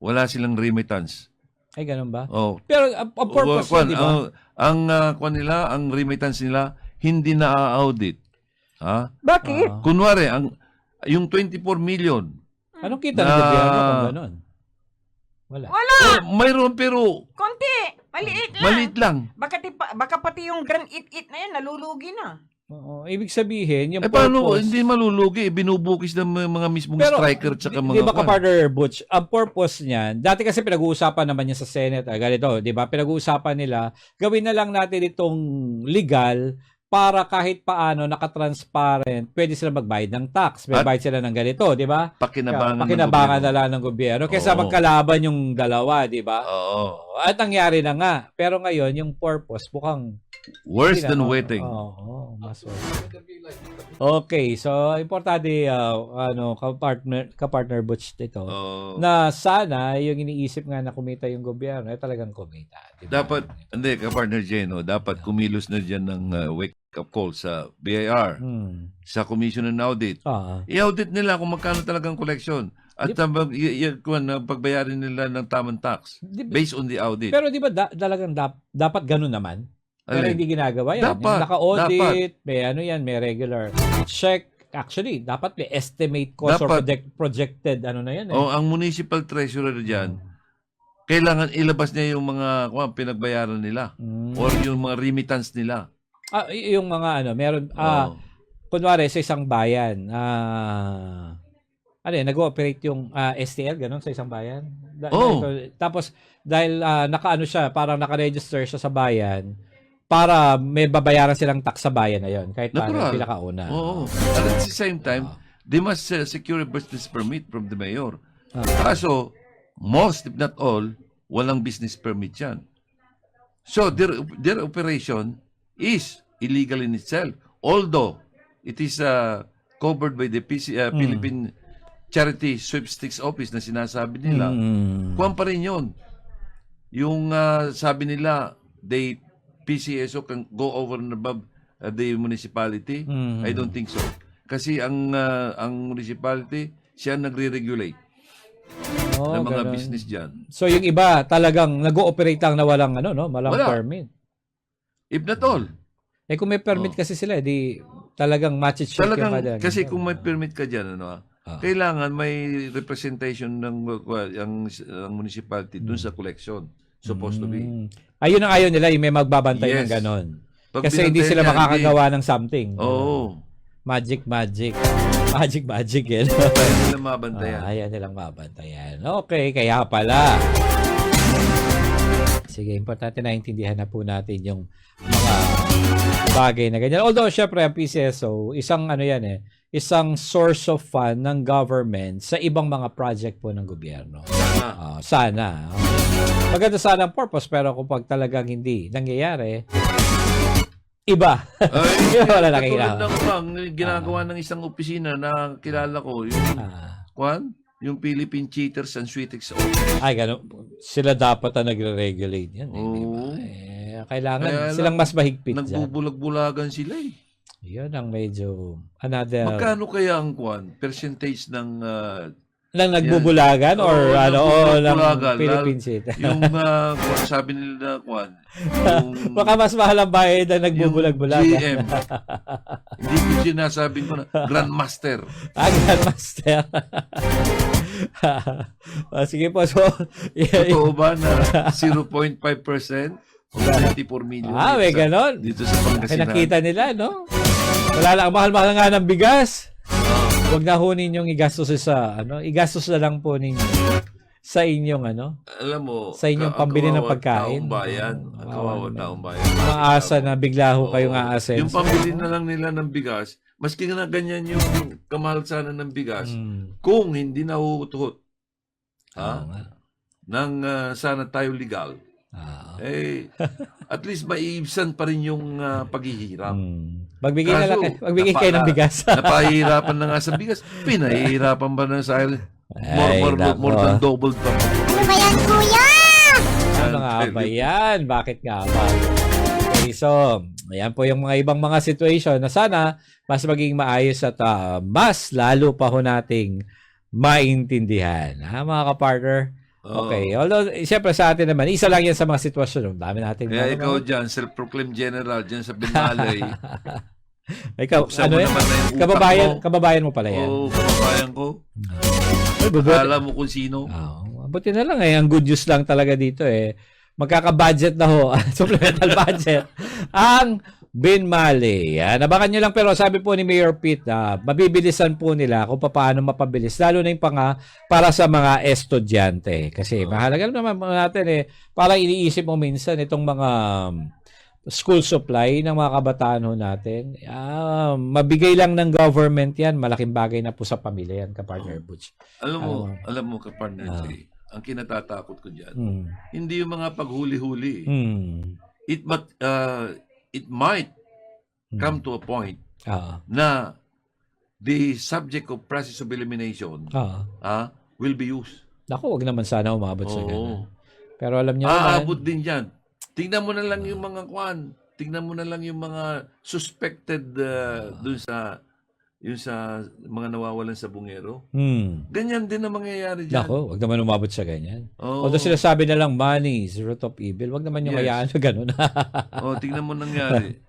Wala silang remittance. Ay, ganun ba? Oh. Pero ang purpose yun, di ba? Ang remittance nila, hindi na-audit. Ha? Bakit? Kunwari, yung 24 million, Anong kita ng gobyerno kung ganun? Wala. mayroon pero Konti. Maliit lang. maliit lang. Baka pati yung Grand It na yan, nalulugi na. Oo, ibig sabihin, yung Paano purpose... hindi malulugi? Binubukis ng mga mismong striker tsaka mga di ba kwan. ka-partner Butch, ang purpose niyan, dati kasi pinag-uusapan naman niya sa Senate, ganito, di ba? Pinag-uusapan nila, gawin na lang natin itong legal para kahit paano naka-transparent, pwede sila magbayad ng tax. May At- bayad sila ng ganito, di ba? Pakinabangan na lang ng gobyerno. Kaysa Oo. magkalaban yung dalawa, di ba? Oo. At nangyari na nga. Pero ngayon, yung purpose, mukhang Worse than wetting. Oo, mas worse. Okay, so importante ka-partner Butch dito Oo. na sana yung iniisip nga na kumita yung gobyerno ay talagang kumita. Diba? Dapat, hindi, ka-partner Jeno, dapat kumilos na dyan ng wake-up call sa BIR, sa Commission on Audit. I-audit nila kung magkano talagang collection. At pagbayarin nila ng tamang tax based on the audit. Pero di ba talagang dapat ganun naman? Pero Alin? hindi ginagawa yan. Dapat, Yung naka-audit, may ano yan, may regular check. Actually, dapat may estimate cost or projected ano na yan. O ang municipal treasurer dyan, kailangan ilabas niya yung mga pinagbayaran nila or yung mga remittance nila. Yung mga ano, meron, kunwari sa isang bayan, nag-ooperate yung STL, ganun, sa isang bayan. Tapos, dahil naka-ano siya, parang naka-register siya sa bayan, para may babayaran silang tax sa bayan na yon kahit paano pinakauna. Oo. At the same time, they must secure a business permit from the mayor. Kaso, most if not all, walang business permit yan. So their operation is illegal in itself. Although it is covered by the Philippine Charity Sweepstakes Office na sinasabi nila, kuwan pa rin yun. Yung sabi nila, PCSO can go over and above the municipality. I don't think so. Kasi ang municipality, siya nagre-regulate ng mga ganun. business dyan. So yung iba talagang nag-ooperate lang na walang walang Wala. permit. If not all. Kung may permit kasi sila, di talagang match-check yung Talagang, kada. kasi kung may permit ka dyan, kailangan may representation ng ang municipality dun sa collection. Supposed to be. Ayun ang ayaw nila, yung may magbabantay Yes. ng ganon. Pag Kasi hindi binantayan sila niya, makakagawa ng something. Oo. Magic. Magic yan. Kaya nila mabantayan. Ayaw nilang mabantayan. Okay, kaya pala. Sige, importante na intindihan na po natin yung mga bagay na ganyan. Although, syempre, ang PCSO, isang isang source of fund ng government sa ibang mga project po ng gobyerno. Sana. Maganda sana ang purpose, pero kung pag talagang hindi nangyayari, iba. Wala na Katulad ng ginagawa ng isang opisina na kilala ko, yung Philippine Cheaters and Sweetex Office. Ay, gano'n. Sila dapat na nagre-regulate yan. Oo. Kailangan Kaya silang mas mahigpit dyan. Nagbubulag-bulagan sila eh. Yun ang medyo another... Magkano kaya ang percentage ng Lang nagbubulagan or lang Philippine Cheat? yung sabi nila yung Baka mas mahal ang bayad na nagbubulag-bulagan. GM. Hindi ko sinasabi ko na Grandmaster. Grandmaster. Sige po. So, totoo ba na 0.5% o 24 million? may ganon. Dito sa Pangasinan. Nakita nila, no? Wala lang. Mahal-mahal nga ng bigas. Huwag na ho ninyong igastos igastos na lang po ninyo sa inyong alam mo, sa inyong pambili ng pagkain. Kawawa taong bayan. Maasa na bigla ho kayong aasenso. Yung pambili na lang nila ng bigas, maski na ganyan yung kamahal sana ng bigas, kung hindi na huhut-hut ng sana tayo legal, at least maiibsan pa rin yung paghihirap. Magbigay kayo ng bigas. Napahihirapan na nga sa bigas. Pinahihirapan ba na sa more than double pa? Ano ba yan, kuya? Ano nga ba yan? Bakit nga ba? Okay, so, ayan po yung mga ibang mga situation na sana mas maging maayos at mas lalo pa ho nating maintindihan. Mga kapartner? Okay. Although, siyempre sa atin naman, isa lang yan sa mga sitwasyon. Dami natin. Kaya ikaw dyan, self-proclaimed general dyan sa Binmalay. Ikaw, kababayan mo pala yan. Oo, kababayan ko. Akala mo kung sino. Buti na lang ang good news lang talaga dito magkaka-budget na ho, supplemental budget, ang Binmalay. Nabakan nyo lang, pero sabi po ni Mayor Pete, mabibilisan po nila kung paano mapabilis, lalo na yung para sa mga estudyante. Kasi mahalaga naman natin parang iniisip mo minsan itong mga school supply ng mga kabataan ho natin. Mabigay lang ng government yan, malaking bagay na po sa pamilya yan, kapartner Butch. Alam mo kapartner, ang kinatatakot ko dyan, hindi yung mga paghuli-huli. It might come to a point na the subject of process of elimination will be used. Naku, wag naman sana umabot sa ganun. Pero alam niyo aabot din yan. Tingnan mo na lang yung mga tingnan mo na lang yung mga suspected dun sa mga nawawalan sa bungero. Ganyan din ang mangyayari dyan. Naku, wag naman umabot sa ganyan. Although sila sabi na lang money is the root of evil, wag naman yung hayaan na ganun. Tingnan mo nangyari.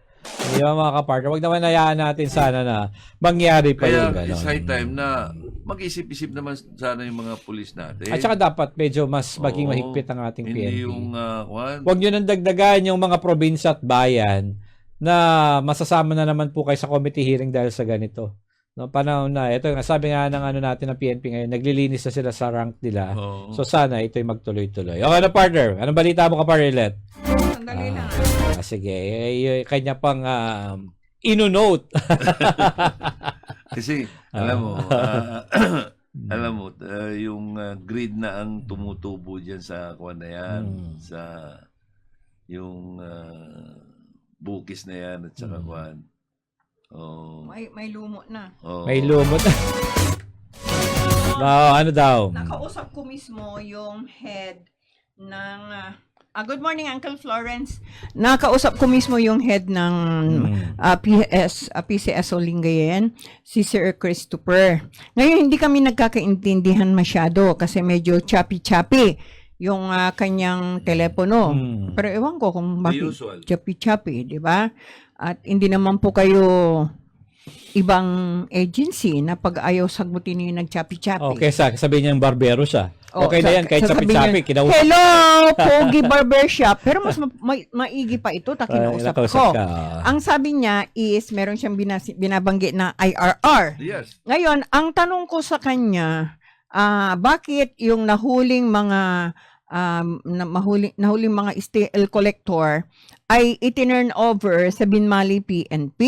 Yung mga kapartner, wag naman hayaan natin sana na mangyari pa yung ganun. Kaya it's high time na mag-isip-isip naman sana yung mga pulis natin. At saka dapat medyo mas maging mahigpit ang ating PNP. Hindi yung wag nyo nang dagdagan yung mga probinsya at bayan na masasama na naman po kayo sa committee hearing dahil sa ganito. No, panahon na. Ito, sabi nga ng natin ng PNP ngayon, naglilinis na sila sa rank nila. So sana ito'y magtuloy-tuloy. Okay na, partner. Anong balita mo ka, partner, Let? Sandali lang. Sige. Kanya pang ino-note. Kasi, alam mo, yung greed na ang tumutubo dyan sa kuwan na yan, yung bukis na yan at saka kwan. Oh. May lumot na. Oh. May lumot. Ano daw? Nakausap ko mismo yung head ng good morning, Uncle Florence. Nakausap ko mismo yung head ng PCSO Lingayen, si Sir Christopher. Ngayon, hindi kami nagkakaintindihan masyado kasi medyo choppy-choppy yung kanyang telepono. Pero ewan ko kung bakit choppy-choppy, di ba? At hindi naman po kayo ibang agency na pag ayaw sagutin yung nag-choppy-choppy. Okay, sabihin niya barbero siya. Okay na yan, kahit sasabihin sapi-sapi, niya, kinausap. Hello, Pogi Barbershop. Pero mas maigi pa ito, kinausap ko. Ang sabi niya is, meron siyang binabanggit na IRR. Yes. Ngayon, ang tanong ko sa kanya, bakit yung nahuling mga STL collector ay itinurn over sa Binmali PNP?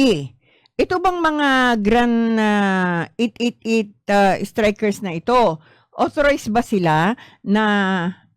Ito bang mga Grand 888 strikers na ito, authorized ba sila na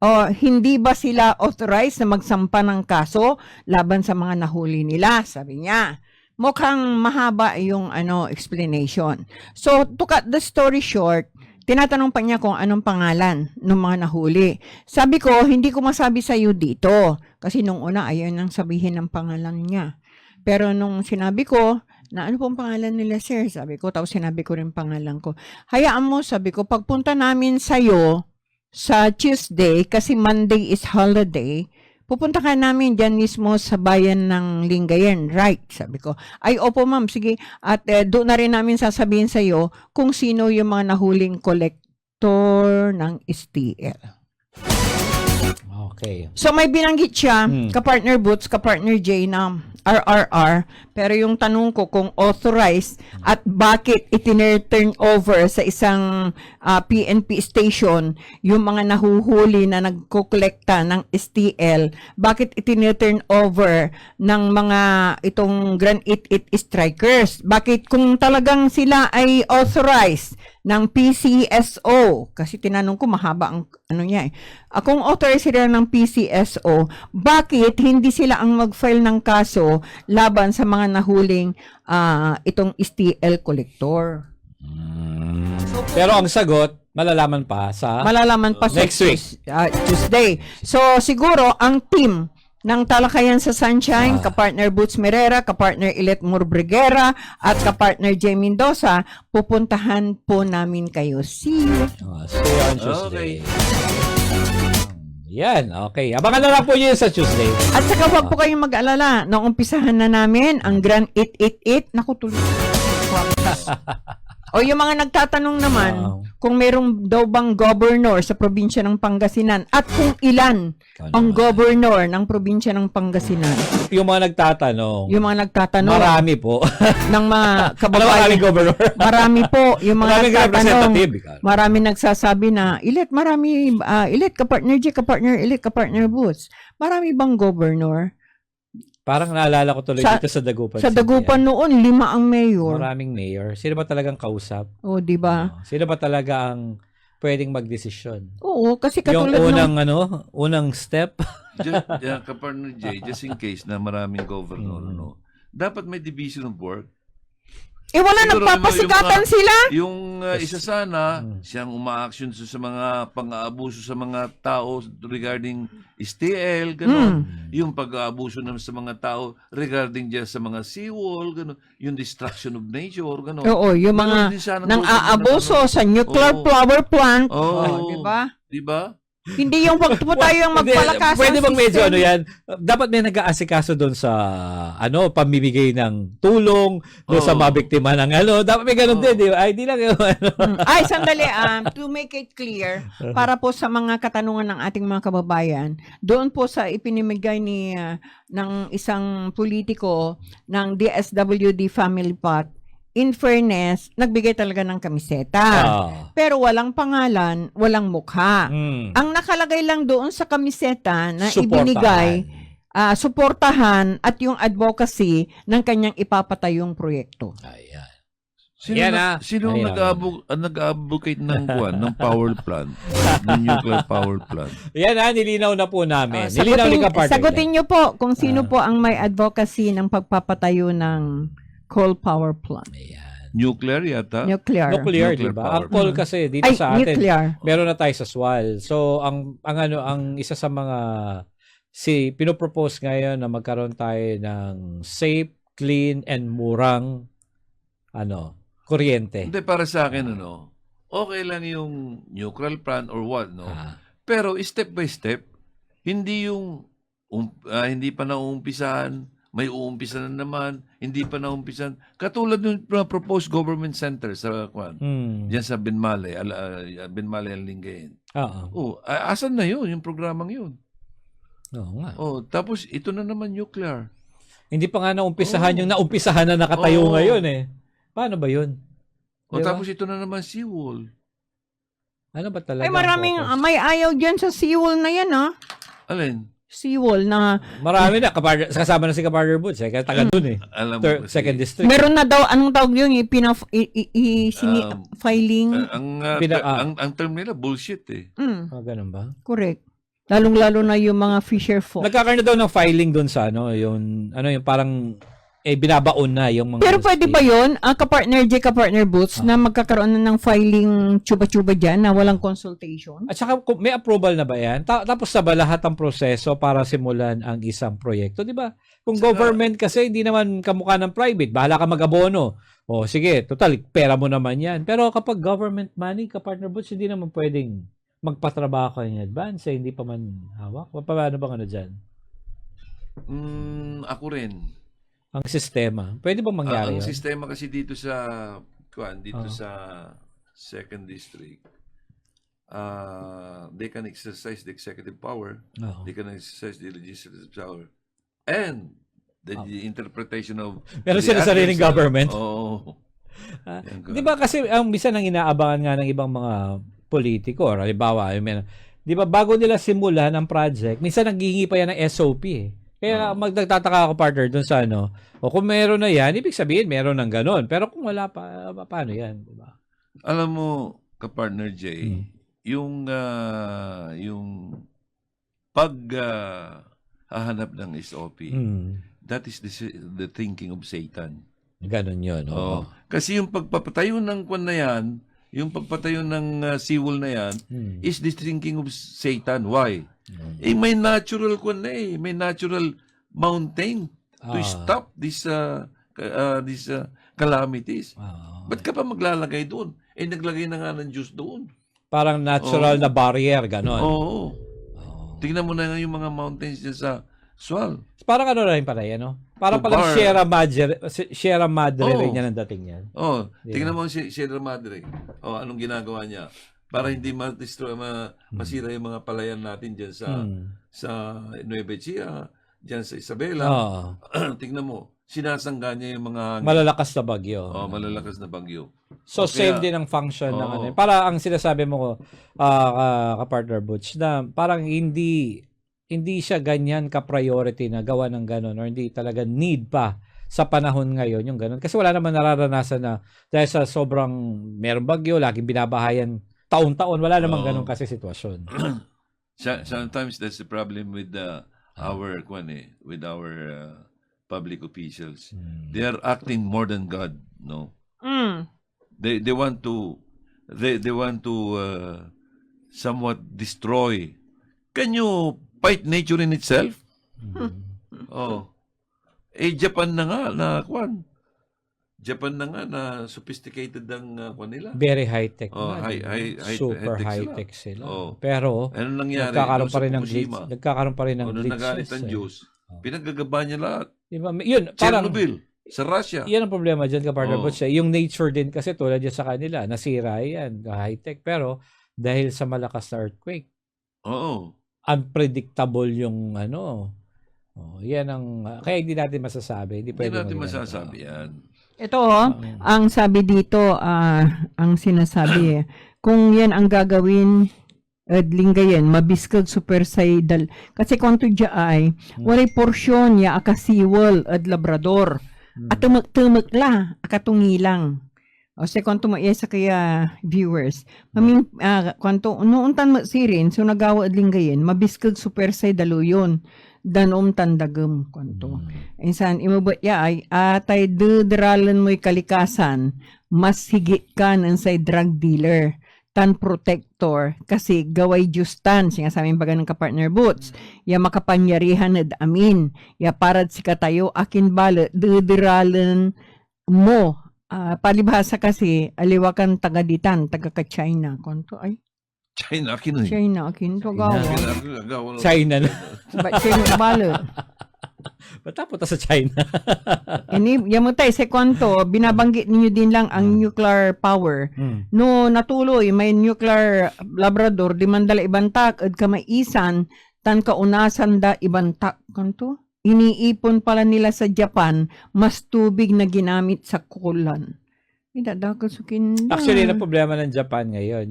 o hindi ba sila authorized na magsampa ng kaso laban sa mga nahuli nila? Sabi niya. Mukhang mahaba yung explanation. So, to cut the story short, tinatanong pa niya kung anong pangalan ng mga nahuli. Sabi ko, hindi ko masabi sa iyo dito. Kasi nung una, ayaw nang sabihin ng pangalan niya. Pero nung sinabi ko, na ano pong pangalan nila, sir? Sabi ko, tapos sinabi ko rin pangalan ko. Hayaan mo, sabi ko, pagpunta namin sa'yo sa Tuesday, kasi Monday is holiday, pupunta ka namin dyan mismo sa bayan ng Lingayen, right? Sabi ko, ay opo ma'am, sige. At doon na rin namin sasabihin sa'yo kung sino yung mga nahuling kolektor ng STL. Okay. So may binanggit siya, ka-partner Boots, ka-partner J na RRR, pero yung tanong ko kung authorized at bakit itinurn over sa isang PNP station yung mga nahuhuli na nagkokolekta ng STL, bakit itinurn over ng mga itong Grand 88 strikers? Bakit kung talagang sila ay authorized ng PCSO, kasi tinanong ko mahaba ang niya eh. Kung authorized sila ng PCSO, bakit hindi sila ang mag-file ng kaso laban sa mga nahuling itong STL collector? Pero ang sagot, malalaman pa sa next week. Tuesday. So siguro ang team ng Talakayan sa Sunshine, ka-partner Boots Merera, ka-partner Ilet Murbriguera, at ka-partner J. Mendoza, pupuntahan po namin kayo. See you. See you on Tuesday. Yan, okay. Abangan na lang po yun sa Tuesday. At saka wag po kayong mag-alala. Nung umpisahan na namin ang Grand 888, naku tuloy. O yung mga nagtatanong naman, kung merong daw bang governor sa probinsya ng Pangasinan at kung ilan ang governor ng probinsya ng Pangasinan. Yung mga nagtatanong. Marami po. Ng mga kababayan. Maraming governor. Marami po. Yung mga nagtatanong. Marami nagsasabi na, Ilet, Ilet, ka-partner J, ka-partner Ilet, ka-partner Boots. Marami bang governor? Parang naalala ko tuloy dito sa Dagupan. Sa Dagupan noon, 5 ang mayor. Maraming mayor. Sino ba talagang kausap? O, di ba? Sino ba talaga ang pwedeng magdesisyon? Oo, kasi katulad yung unang step. Kapartner J, just in case na maraming governor, dapat may division of work. Wala, nagpapasikatan sila. Yung isa sana, siyang uma-action sa mga pang-aabuso sa mga tao regarding STL, gano'n. Yung pag-aabuso naman sa mga tao regarding dyan sa mga seawall, gano'n. Yung destruction of nature, gano'n. Oo, yung mga nang-aabuso sa nuclear power plant. Oo, diba? Diba? Hindi yung wag po tayo yung magpalakas. Pwede bang medyo yan? Dapat may nag-aasikaso doon sa pamimigay ng tulong doon sa mabiktima ng dapat may ganun din, di ba? Ay, di lang yung Ay, sandali, to make it clear, para po sa mga katanungan ng ating mga kababayan, doon po sa ipinimigay ng isang politiko ng DSWD Family Pot, in fairness, nagbigay talaga ng kamiseta. Pero walang pangalan, walang mukha. Ang nakalagay lang doon sa kamiseta na ibinigay, suportahan at yung advocacy ng kanyang ipapatayong proyekto. Ayan. Sino Ayan. nag-advocate ng ng power plant, ng nuclear power plant? Yan nilinaw na po namin. Nilinaw ni Kapartner. Sagutin niyo po kung sino po ang may advocacy ng pagpapatayo ng coal power plant. Ayan. Nuclear yata? Nuclear. Nuclear, di Nuclear ba? power Ang coal kasi dito Ay, sa atin, nuclear. meron na tayo sa SWAL. So, ang isa sa mga pinopropose ngayon na magkaroon tayo ng safe, clean, and murang kuryente. Hindi, para sa akin, okay lang yung nuclear plant or what, no? Pero step by step, hindi yung hindi pa naumpisahan, may uumpisa na naman, hindi pa naumpisahan. Katulad ng proposed government center sa diyan sa Binmale, Binmale ang Lingayen. Asan na yun, yung programang yun? Oo nga. Tapos ito na naman nuclear. Hindi pa nga naumpisahan yung naumpisahan na nakatayo ngayon eh. Paano ba yun? Diba? Tapos ito na naman seawall. Ano ba talaga? Ay, maraming, may ayaw dyan sa seawall na yan, Alin? Seawall na, Marami na. Kasama na si Kapartner Boots. Kaya taga dun eh. Alam mo kasi, Second district. meron na daw, anong tawag yun, filing. ang term nila, bullshit eh. Ganun ba? Correct. Lalong-lalo na yung mga fisher folk. Nagkakaroon na daw ng filing doon sa yung parang binabaon na yung mga Pero pwede ba yun, Kapartner Boots, na magkakaroon na ng filing chuba-chuba dyan na walang consultation? At saka may approval na ba yan? Tapos na ba lahat ng proseso para simulan ang isang proyekto, di ba? Kung government kasi hindi naman kamukha ng private, bahala ka mag-abono. O sige, total, pera mo naman yan. Pero kapag government money, Kapartner Boots, hindi naman pwedeng magpatrabaho ka in advance, hindi pa man hawak. Paano bang dyan? Ako rin. Ang sistema. Pwede ba mangyari Ang yun? sistema kasi dito sa sa second district, they can exercise the executive power, they can exercise the legislative power, and the interpretation of Meron sila sariling government. Yan, Di ba kasi ang bisa nang inaabangan nga ng ibang mga politiko, or halimbawa, di ba bago nila simulan ang project, minsan naghihingi pa yan ng SOP eh. Kaya magtataka ako, partner, dun sa o kung meron na yan, ibig sabihin meron ng ganon. Pero kung wala pa, paano yan? Diba? Alam mo, ka-partner Jay, yung hahanap ng SOP, that is the thinking of Satan. Ganon yun. Kasi yung pagpapatayo ng kwan na yan, yung pagpatayo ng seawall na yan, is the thinking of Satan. Why? May natural kwan na may natural mountain to stop these calamities. Ba't ka pa maglalagay doon? Naglagay na nga ng Diyos doon. Parang natural na barrier, ganon. Oo. Tingnan mo na yung mga mountains dyan sa Sual. Parang rin pala yan, Parang palang Sierra Madre rin yan ang dating yan. Tingnan mo si Sierra Madre. Anong ginagawa niya? Para hindi masira yung mga palayan natin dyan sa Nueva Ecija, dyan sa Isabela. Tingnan mo, sinasangga niya yung mga malalakas na bagyo. Malalakas na bagyo. So, same din ang function ng Para ang sinasabi mo, ka-partner Butch, na parang hindi siya ganyan ka-priority na gawa ng ganon, or hindi talaga need pa sa panahon ngayon yung ganon. Kasi wala naman nararanasan na dahil sa sobrang merong bagyo, laging binabahayan taon-taon, wala namang ganon kasi sitwasyon. Sometimes that's the problem with our public officials. They are acting more than God, no? They want to somewhat destroy. Can you fight nature in itself? Japan na nga Japan na nga na sophisticated ang nila. Very high-tech. Super high-tech sila. Pero ano nangyari? Nagkakaroon pa rin ng glitches. Nagalit ang Diyos. Pinaggagawa niya lahat. Diba? Yun, parang Chernobyl sa Russia. Yan ang problema dyan, ka-partner Butch. Yung nature din kasi tulad yan sa kanila, nasira yan, high-tech. Pero dahil sa malakas na earthquake, unpredictable yung yan ang, kaya hindi natin masasabi. Hindi natin masasabi yan. Ito, ang sabi dito, ang sinasabi, kung yan ang gagawin, linggayen, mabiskag supersidal. Kasi kung ito dya ay, walay porsyon ya akasiwal at labrador. At tumag la, akatungilang. O sa kwanto mo iya sa kaya viewers. Mamin kwanto noontan mo sirin so nagawa linggayen mabiskag super say daluyon danom tandagem kwanto. Insan imubot ya ay atay dedralan mo'y kalikasan mas higit ka ng say drug dealer tan protector kasi gaway justan siya sa aming baga ng kapartner Boots ya makapanyarihan nad amin ya parad si katayo akin bala dedralan mo. Palibhasa kasi, aliwakan taga-ditan, taga-ka-China. Konto, ay, China, akin eh. China, akin to gawa. China na. Ba't China balo? Ba't tapunta sa China? Ini, yamutay, sa konto, binabanggit ninyo din lang ang nuclear power. No, natuloy, may nuclear Labrador, di man dala ibantak, at kamaisan, tan kaunasan da ibantak. Konto? Iniipon pala nila sa Japan, mas tubig na ginamit sa kulan. Idadakasukin na. Actually, na problema ng Japan ngayon,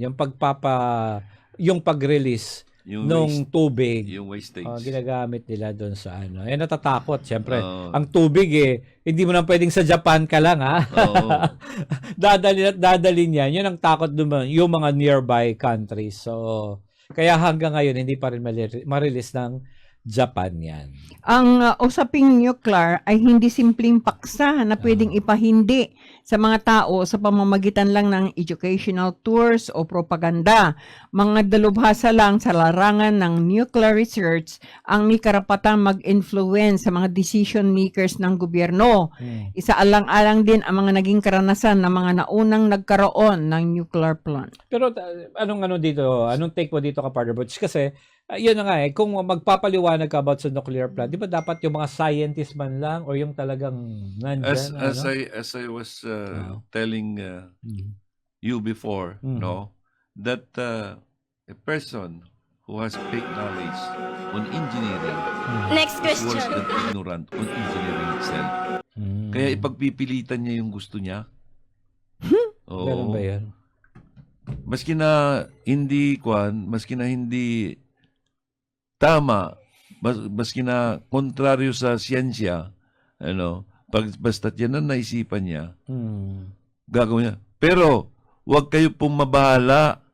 yung pag-release nung tubig, yung wastage. Ginagamit nila doon sa ano. Natatakot, syempre. Ang tubig hindi mo na pwedeng sa Japan ka lang, ha? Dadalhin yan. Yun ang takot doon, yung mga nearby countries. So, kaya hanggang ngayon, hindi pa rin ma-release ng Japan yan. Ang usaping nuclear ay hindi simpleng paksa na pwedeng ipahindi sa mga tao sa pamamagitan lang ng educational tours o propaganda. Mga dalubhasa lang sa larangan ng nuclear research ang may karapatan mag-influence sa mga decision makers ng gobyerno. Isaalang-alang din ang mga naging karanasan ng mga naunang nagkaroon ng nuclear plant. Pero anong take mo dito ka, Partner Butch? Kasi yun na nga kung magpapaliwanag ka about sa nuclear plant, di ba dapat yung mga scientist man lang or yung talagang nandyan? As I was telling you before, no, that a person who has fake knowledge on engineering Next is worse question. than ignorant on engineering itself. Kaya ipagpipilitan niya yung gusto niya. Ganun ba yan? Maski na hindi tama, maski na kontraryo sa siyensya, basta't yan ang naisipan niya, gagawin niya. Pero, huwag kayo pong mabahala,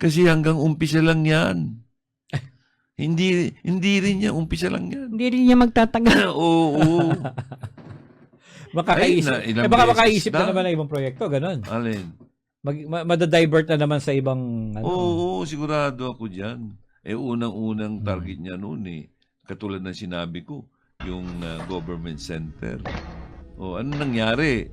kasi hanggang umpisa lang yan. hindi rin niya, umpisa lang yan. Hindi rin niya magtatagal. Oo. Makakaisip. Baka makaisip na naman ng ibang proyekto, ganun. Alin? Madadivert na naman sa ibang Oo, sigurado ako dyan. Unang-unang target niya noon katulad ng sinabi ko, yung government center. Ano nangyari?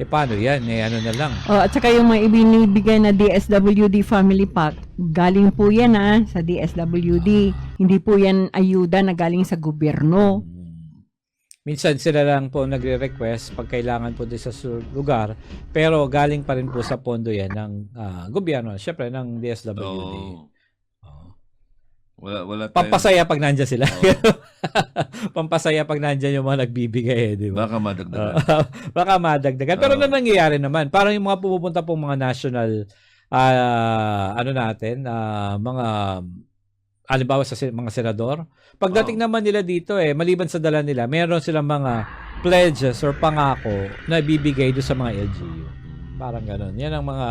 Paano yan? Ano na lang. At saka yung mga ibinibigay na DSWD Family Pack, galing po yan sa DSWD. Hindi po yan ayuda na galing sa gobyerno. Minsan sila lang po nagre-request pag kailangan po din sa lugar, pero galing pa rin po sa pondo yan ng gobyerno, syempre ng DSWD. Wala Pampasaya pag nandiyan sila. Pampasaya pag nandiyan yung mga nagbibigay, di ba? Baka madagdagan. Baka madagdagan. Pero ano nangyayari naman? Parang yung mga pumupunta pong mga national mga halimbawa sa mga senador, pagdating naman nila dito maliban sa dala nila, meron silang mga pledges or pangako na bibigay do sa mga LGU. Parang gano'n. Yan ang mga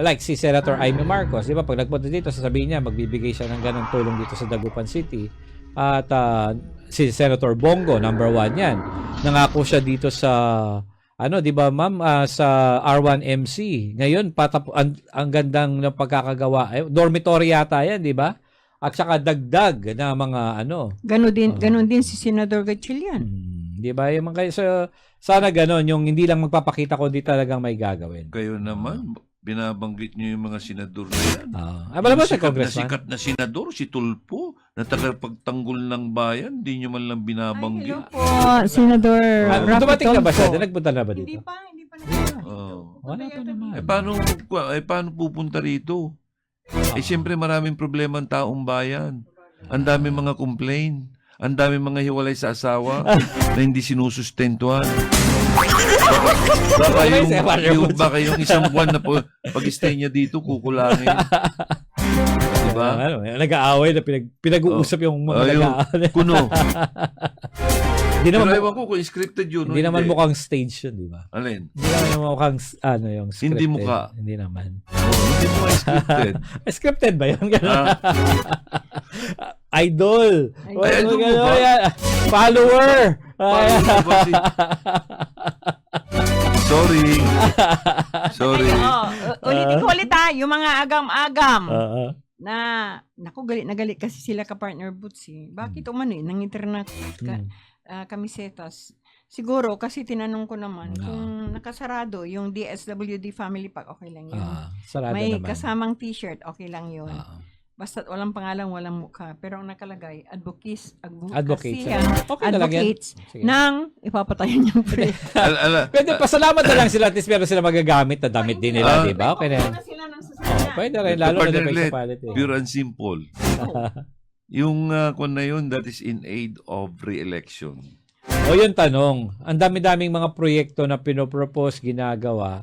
like si Senator Amy Marcos, di ba? Pag nagpunta dito, sasabihin niya, magbibigay siya ng ganong tulong dito sa Dagupan City. At si Senator Bongo, number 1 yan. Nangako siya dito sa, di ba ma'am, sa R1MC. Ngayon, ang gandang ng pagkakagawa. Dormitory yata yan, di ba? At saka dagdag na mga Ganon din si Senador Gatchalian. Di ba? Yung mga sana ganon, yung hindi lang magpapakita ko, di talagang may gagawin. Kayo naman, binabanggit niyo yung mga senador na yan. Wala ba sa congressman? Sikat na senador, si Tulfo, na tagapagtanggol ng bayan, di niyo man lang binabanggit. Senador Rafi dumating na ba siya? Tulfo. Nagpunta na ba dito? Hindi pa Wala pa naman. Paano pupunta rito? Siyempre maraming problema ang taong bayan. Ang dami mga complain. Ang dami mga hiwalay sa asawa na hindi sinusustentuhan. Baka yung isang buwan na pag-stay niya dito, kukulangin. Diba? Nag-aaway na pinag-uusap yung mga nag-aaway. Kuno. Hindi naman, Pero ewan ko kung scripted yun. hindi naman mukhang stage yun, di ba? Alin? Hindi naman mukhang, yung scripted. Hindi mukha. Hindi naman. Hindi mo scripted. Scripted ba yun? Ganun. Ah, Idol. Ay, idol mo ba? Follower. paano mo ba si- Sorry. Sorry. Ulitin ko ulit yung mga agam-agam. Oo. Na, naku, galit na galit kasi sila ka-partner Boots eh. Bakit umano ng internet kamisetas? Siguro, kasi tinanong ko naman, kung nakasarado yung DSWD Family Pack, okay lang yun. Sarado May naman. kasamang t-shirt, okay lang yun. Basta't walang pangalan, walang mukha. Pero ang nakalagay, advocates Advocates. Okay na lang yan. advocates Sige. ng ipapatayan niyang pre. Pwede, pasalamat na lang sila at least meron sila magagamit na damit din nila, di ba? Okay na yan. Sila ng sasakyan. Pwede rin, lalo na Partner din Let, sa quality. pure and simple. Yung kung na yun, that is in aid of re-election. O yung tanong, ang dami-daming mga proyekto na pinopropose, ginagawa,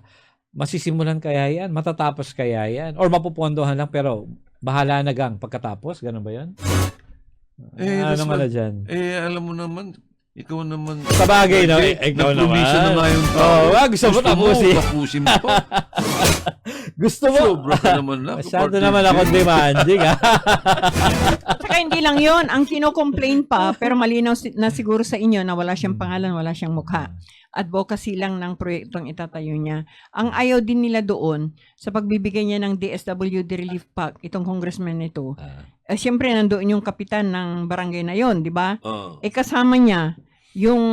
masisimulan kaya yan? Matatapos kaya yan? Or mapupondohan lang pero bahala na gang pagkatapos? Ganun ba yun? Ano nga na dyan? Alam mo naman, ikaw naman. Sa bagay, no? Ikaw naman. Na na nga yung tao. Gusto mo tapusin. Tapusin mo pa. Gusto mo? Sobra ka naman na. Masyado naman ako demanding, ha? Saka hindi lang yun, ang kino-complain pa, pero malinaw na siguro sa inyo na wala siyang pangalan, wala siyang mukha. Advocacy lang ng proyektong itatayo niya. Ang ayaw din nila doon sa pagbibigay niya ng DSWD Relief Pack, itong congressman nito, siyempre nandoon yung kapitan ng barangay na yon, di ba? Kasama niya yung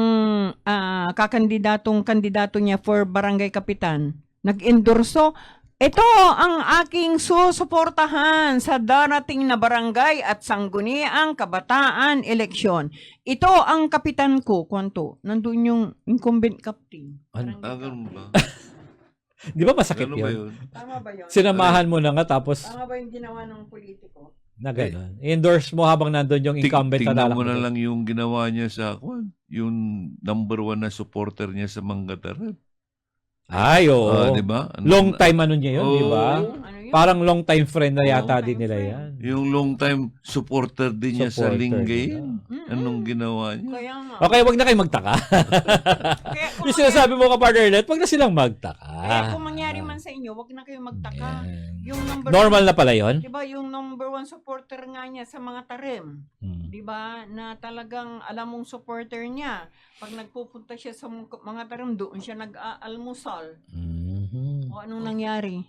kandidato niya for barangay kapitan. Nag-endorso, ito ang aking susuportahan sa darating na barangay at sangguniang kabataan eleksyon. Ito ang kapitan ko, kwanto. Nandun yung incumbent captain. Ganun ba? Di ba masakit Ganun ba yun? yun? Tama ba yun? Sinamahan mo na nga tapos Tama ba yung ginawa ng politiko? na gano'n. I-endorse mo habang nandun yung incumbent na Tingnan mo lalaki. na lang yung ginawa niya sa yung number 1 na supporter niya sa Manggatarap. Ay, oo. Di ba? Long time ano niya yun, di ba? Ano yun? Parang long time friend na yata Long din time nila friend. yan. Yung long time supporter din niya sa Supporter Lingay. nila. Anong ginawa niya? Kaya nga. Okay, wag na kayo magtaka. Kaya kung, Yung sinasabi mo ka, partner, wag na silang magtaka. kaya kung mangyari man sa inyo, wag na kayo magtaka. Yan. Yung number Normal na pala yun? Di ba yung number 1 supporter nga niya sa mga tarim? Di ba? Na talagang alam mong supporter niya. Pag nagpupunta siya sa mga tarim, doon siya nag-aalmusal. O anong nangyari?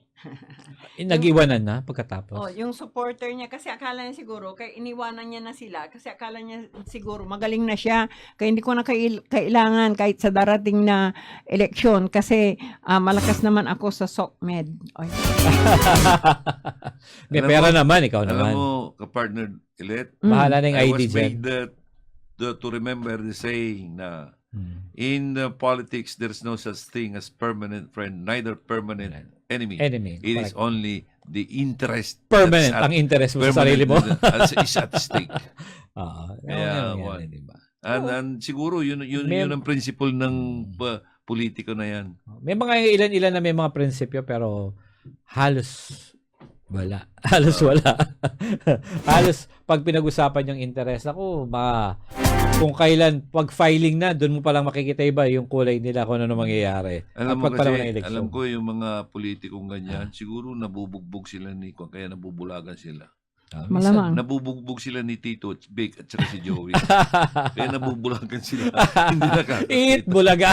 Nag-iwanan na pagkatapos. Oh, yung supporter niya kasi akala niya siguro kaya iniwanan niya na sila kasi akala niya siguro magaling na siya kaya hindi ko na kailangan kahit sa darating na eleksyon kasi malakas naman ako sa SOCMED. Ay. May Alam pera mo- naman, ikaw Alam naman. mo, ka-partner Ilet, Bahala na yung I ID was dyan. made to remember the saying na in politics, there's no such thing as permanent friend, neither permanent enemy. Enemy. It is Correct. only the interest Permanent that's ang interest mo sa permanent sarili mo. is at stake. Oo. Kaya, Yan, di ba? And siguro yun ang principle ng politiko na yan. May mga ilan-ilan na may mga prinsipyo pero halos wala. Halos wala. Halos pag pinag-usapan yung interest ako, kung kailan pag filing na, doon mo palang makikita iba yung kulay nila kung ano mangyayari. Alam At mo pagpanahon ng kasi, eleksyon. alam ko yung mga politikong ganyan, siguro nabubugbog sila kaya nabubulagan sila. Malamang. Nabubugbog sila ni Tito, Big at saka si Joey. Kaya nabubulagan sila. Hindi nakakakita. Eat bulaga.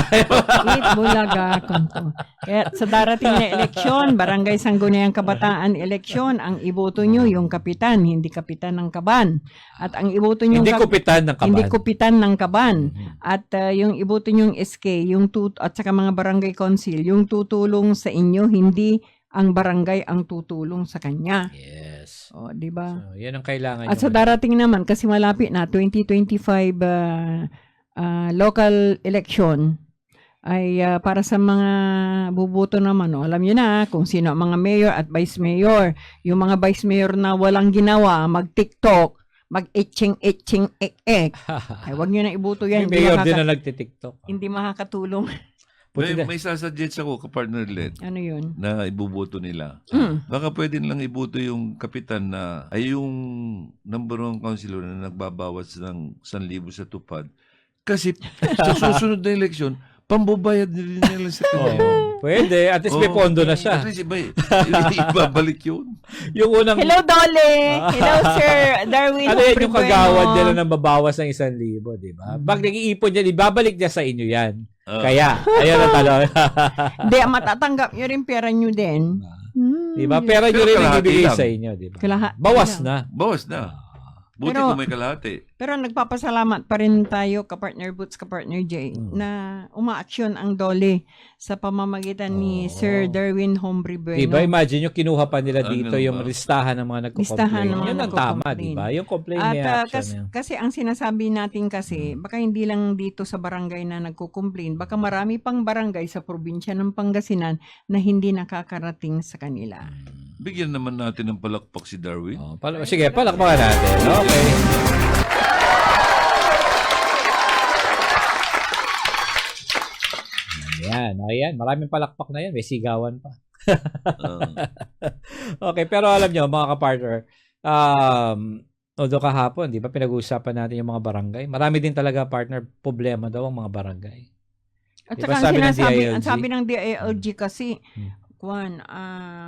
Eat bulaga konto. Kaya sa darating na eleksyon, Barangay Sangguniang Kabataan eleksyon, ang iboto nyo yung kapitan, hindi kapitan ng kaban. At ang iboto nyo Hindi kupitan ng kaban. hindi kupitan ng kaban. At yung iboto nyo yung SK, at saka mga barangay council, yung tutulong sa inyo, hindi ang barangay ang tutulong sa kanya. Yes. O, di ba? So, yan ang kailangan. At sa darating naman, kasi malapit na, 2025 local election, ay para sa mga buboto naman, alam niyo na kung sino ang mga mayor at vice mayor. Yung mga vice mayor na walang ginawa, mag-TikTok, mag-etching, ek. Ay, wag niyo na iboto yan. May mayor din na nagtitiktok. Hindi makakatulong. May sasuggest ako, ka-partner Led, Ano yun? na ibuboto nila. Baka pwede lang iboto yung kapitan ay yung number 1 councilor na nagbabawas ng 1,000 sa tupad. Kasi sa susunod na eleksyon, pambabayad din nila sa kanya. Pwede. At least may pondo na siya. At least ibabalik yun. Yung unang... Hello, Dole! Hello, Sir Darwin. Ano yan yung Bueno. kagawad nila ng babawas ng 1,000, di ba? Pag nag-iipon yan, ibabalik niya sa inyo yan. Kaya, ayan ang tanong. Hindi, matatanggap nyo rin pera nyo din. Di ba? Pera nyo rin ang kalahati ibigay lang. sa inyo, di ba? Kalahati Bawas lang. na. Bawas na. Buti Pero- kung may kalahati. Pero nagpapasalamat pa rin tayo, ka-partner Boots, ka-partner Jay, na umaaksyon ang Dole sa pamamagitan ni Sir Darwin Hombre Bueno. Diba, imagine nyo, kinuha pa nila dito ganun yung ba? listahan ng mga Listahan nagko-complain. ng mga Yun ang tama, nagko-complain. di ba? Yung complain At may action yan. kasi ang sinasabi natin kasi, baka hindi lang dito sa barangay na nagko-complain, baka marami pang barangay sa probinsya ng Pangasinan na hindi nakakarating sa kanila. Bigyan naman natin ng palakpak si Darwin. Sige, palakpakan natin. Okay. Ayan. Maraming palakpak na yan. May sigawan pa. Okay, pero alam nyo, mga kapartner, although kahapon, di ba, pinag-uusapan natin yung mga barangay. Marami din talaga, partner, problema daw ang mga barangay. At Diba saka sabi ng DILG? ang sabi ng DILG kasi,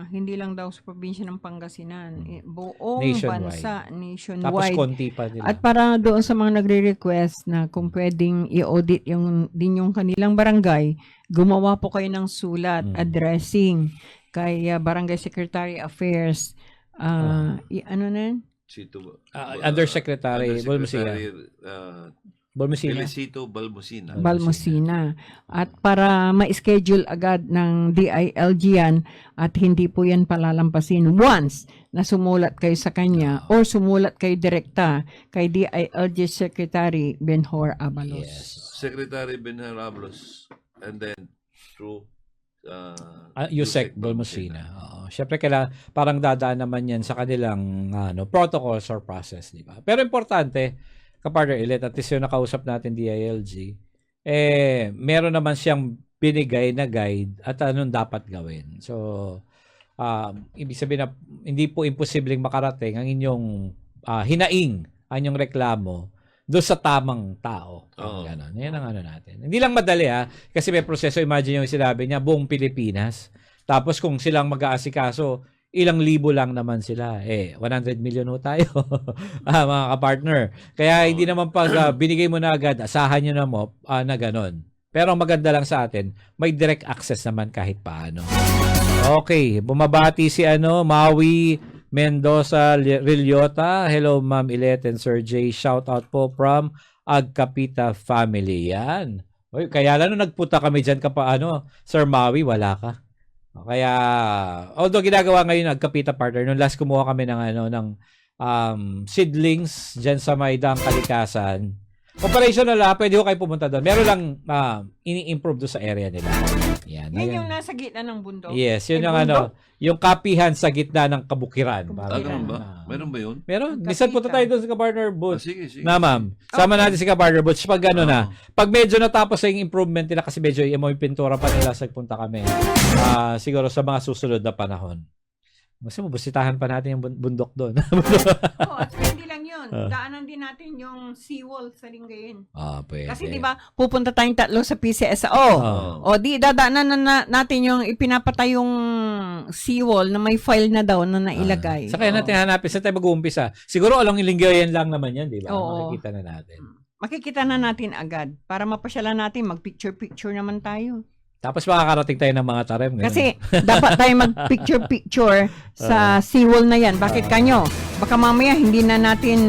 hindi lang daw sa probinsya ng Pangasinan, buong Nationwide. bansa, Tapos nationwide. konti pa nila. At para doon sa mga nagre-request na kung pwedeng i-audit din yung kanilang barangay, gumawa po kayo ng sulat addressing kay Barangay Secretary Affairs. Ano na yun? Undersecretary Balmosina. Balmosina. Felicito Balmosina. Balmosina. At para ma-schedule agad ng DILG yan at hindi po yan palalampasin once na sumulat kayo sa kanya or sumulat kayo direkta kay DILG Secretary Benhur Abalos. Yes. Secretary Benhur Abalos. And then through Yusek Balmosina. Siyempre, parang dadaan naman yan sa kanilang protocols or process, di ba? Pero importante, kapartner Elit, at least yung nakausap natin DILG, meron naman siyang binigay na guide at anong dapat gawin. So, ibig sabihin na hindi po imposibleng makarating ang inyong hinaing, ang inyong reklamo doon sa tamang tao. Ganon. Yan ang natin. Hindi lang madali kasi may proseso. Imagine yung sinabi niya, buong Pilipinas. Tapos kung silang mag-aasikaso, ilang libo lang naman sila. 100 million ho tayo, mga kapartner. Kaya hindi naman pag binigay mo na agad, asahan nyo na ganon. Pero ang maganda lang sa atin, may direct access naman kahit paano. Okay, bumabati si Maui Mendoza Rilliota. Hello, Ma'am Ilet and Sir Jay. Shout out po from Agkapita family. Yan. Oy, kaya lang nung nagpunta kami dyan Sir Maui, wala ka. Kaya, although ginagawa ngayon Agkapita partner, nung last kumuha kami ng seedlings dyan sa Maydang Kalikasan. Operational pwede ko kayo pumunta doon. Meron lang ini-improve doon sa area nila. Yan Yan yung nasa gitna ng bundok. Yes, yun yung yung kapihan sa gitna ng kabukiran. Ganun ba? Meron ba yun? Meron. Minsan punta tayo doon sa ka-partner booth. Sige. Na ma'am. Sama natin si ka-partner booth. Pag pag medyo natapos yung improvement nila kasi medyo yung pintura pa nila sa punta kami. Siguro sa mga susunod na panahon. Kasi mabusitahan pa natin yung bundok doon. At hindi lang yun. Daanan din natin yung seawall sa Lingayen. Pwede. Kasi di ba pupunta tayong tatlo sa PCSO. O di dadaanan natin yung ipinapatay yung seawall na may file na daw na nailagay. Saka natin hanapin sa tayo mag-uumpisa. Siguro along Lingayen lang naman yan, di ba? Oo. Makikita na natin. Makikita na natin agad para mapasyalan natin, mag-picture-picture naman tayo. Tapos makakarating tayo ng mga tarem. Ganun. Kasi dapat tayo mag-picture-picture sa seawall na yan. Bakit kanyo? Baka mamaya hindi na natin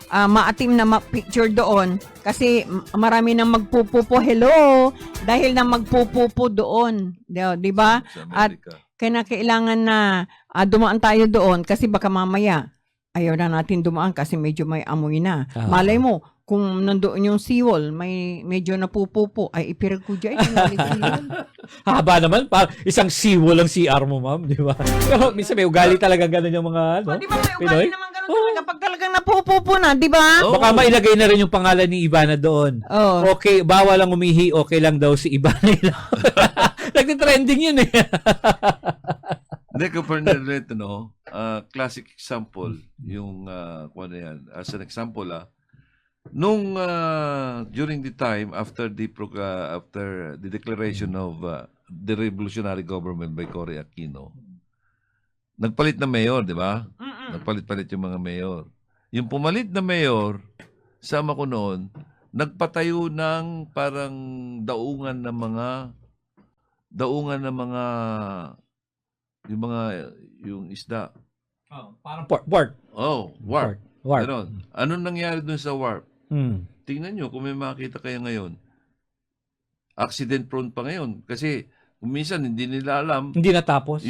maatim na picture doon kasi marami nang magpupupo. Hello! Dahil na magpupupo doon. Di ba? At kailangan na dumaan tayo doon kasi baka mamaya ayaw na natin dumaan kasi medyo may amoy na. Malay mo, kung nandoon yung seawall, may medyo napupupo, ay ipirag ko dyan. Haba naman, isang seawall ang CR mo, ma'am, di ba? Pero minsan may ugali talaga ganun yung mga, di ba may ugali naman ganun talaga pag talagang napupupo na, di ba? Baka mailagay na rin yung pangalan ni Ivana doon. Okay, bawal lang umihi, okay lang daw si Ivana. Nagtitrending yun Hindi, Kapartner Red, classic example, yung, as an example, during the time after the declaration of the revolutionary government by Cory Aquino, nagpalit na mayor, di ba? Nagpalit-palit yung mga mayor. Yung pumalit na mayor, sama ko noon, nagpatayo ng parang daungan ng mga yung isda. Parang port. Oh, warp. Warp. Ganon. Anong nangyari dun sa warp? Hmm. Tingnan nyo, kung may makita kayo ngayon, accident prone pa ngayon. Kasi kung minsan hindi nila alam, Hindi natapos.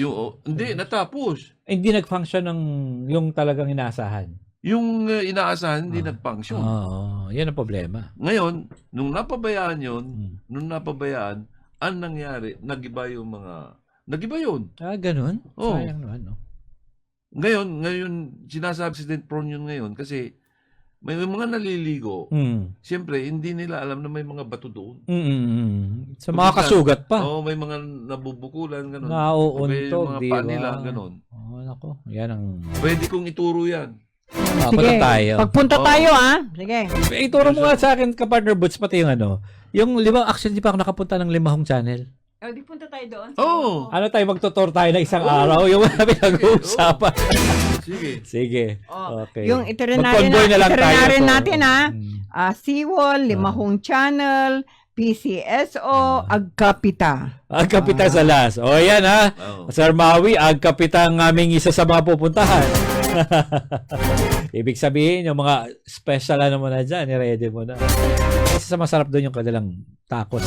hindi, natapos. Hindi nag-function ng yung talagang inaasahan. Yung inaasahan, hindi nag-function. Oo, yan ang problema. Ngayon, nung napabayaan ang nangyari, nagiba yun. Ganun? Oo. Sayang naman, no? Ngayon, sinasabi accident prone yun ngayon kasi may mga naliligo. Siyempre, hindi nila alam na may mga bato doon. Sa mga kasugat pa. Oo, may mga nabubukulan, gano'n. Nauuntog, May mga di paa ba? nila, gano'n. Nako. Yan ang... Pwede kong ituro yan. Punta tayo. Pagpunta tayo, Sige. Ituro mo nga sa akin, ka-partner Boots, pati yung yung actually, di pa ako nakapunta ng Limahong Channel. Di punta tayo doon. Oo. Ano tayo, magtutor tayo ng isang araw? Yung mga pinag-uusapan. Sige. Okay. Yung Mag-convoy na lang tayo. itinerary natin, Seawall, Limahong Channel, PCSO, Agkapita. Agkapita sa last. O yan Oo. Sir Maui, Agkapita ang aming isa sa mga pupuntahan. Ibig sabihin, yung mga special mo na dyan, i-ready mo na. Kasi sa masarap doon yung kanilang tacos.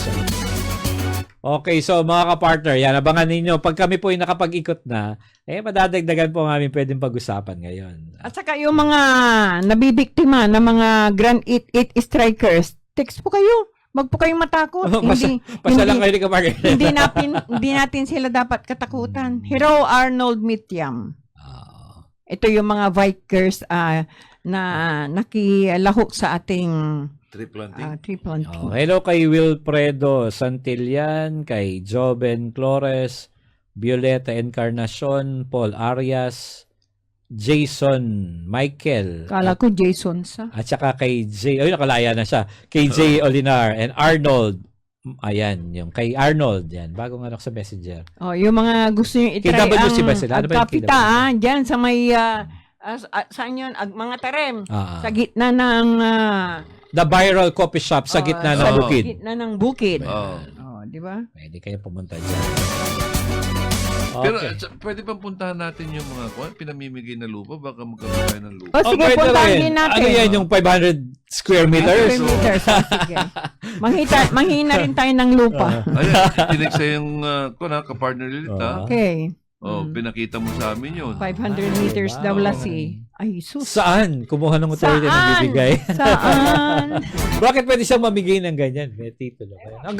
Okay, so mga ka-partner, yan, abangan ninyo. Pag kami po ay nakapag-ikot na, madadagdagan po ang aming pwedeng pag-usapan ngayon. At saka yung mga nabibiktima ng mga Grand 88 strikers, text po kayo. Wag po kayong matakot. Pasyalan kayo ni ka-partner. hindi natin sila dapat katakutan. Hero Arnold Mitiam. Ito yung mga Vikers na nakilahok sa ating Tree planting. tree planting. Hello kay Wilfredo Santillan, kay Joven Flores, Violeta Encarnacion, Paul Arias, Jason Michael, Kala ko Jason sa. at saka kay nakalaya na siya, kay J. Olinar and Arnold. Ayan, yung kay Arnold, yan. Bagong sa Messenger. Yung mga gusto nyo itry KWC ba sila? Ano ba yung Agkapita, dyan sa may, saan yun? Mga tarem. Sa gitna ng, The Viral Coffee Shop sa gitna ng bukid. Sa gitna ng bukid. Di ba? Pwede kayo pumunta dyan. Pero Okay. pwede bang puntahan natin yung mga pinamimigay na lupa? Baka magkaroon tayo ng lupa. Sige, pwede puntahan rin. din natin. Ano yan, yung 500 square meters? Square meters. Sige. Manghina rin tayo ng lupa. Ayan, tinig sa yung ka-partner Lilita. Okay. Pinakita mo sa amin yun. 500 meters wow. daw lasi. Ay, sus. Saan? Kumuha ng authority na Saan? bibigay. Saan? Bakit pwede siyang mamigay ng ganyan? May titulo. Ang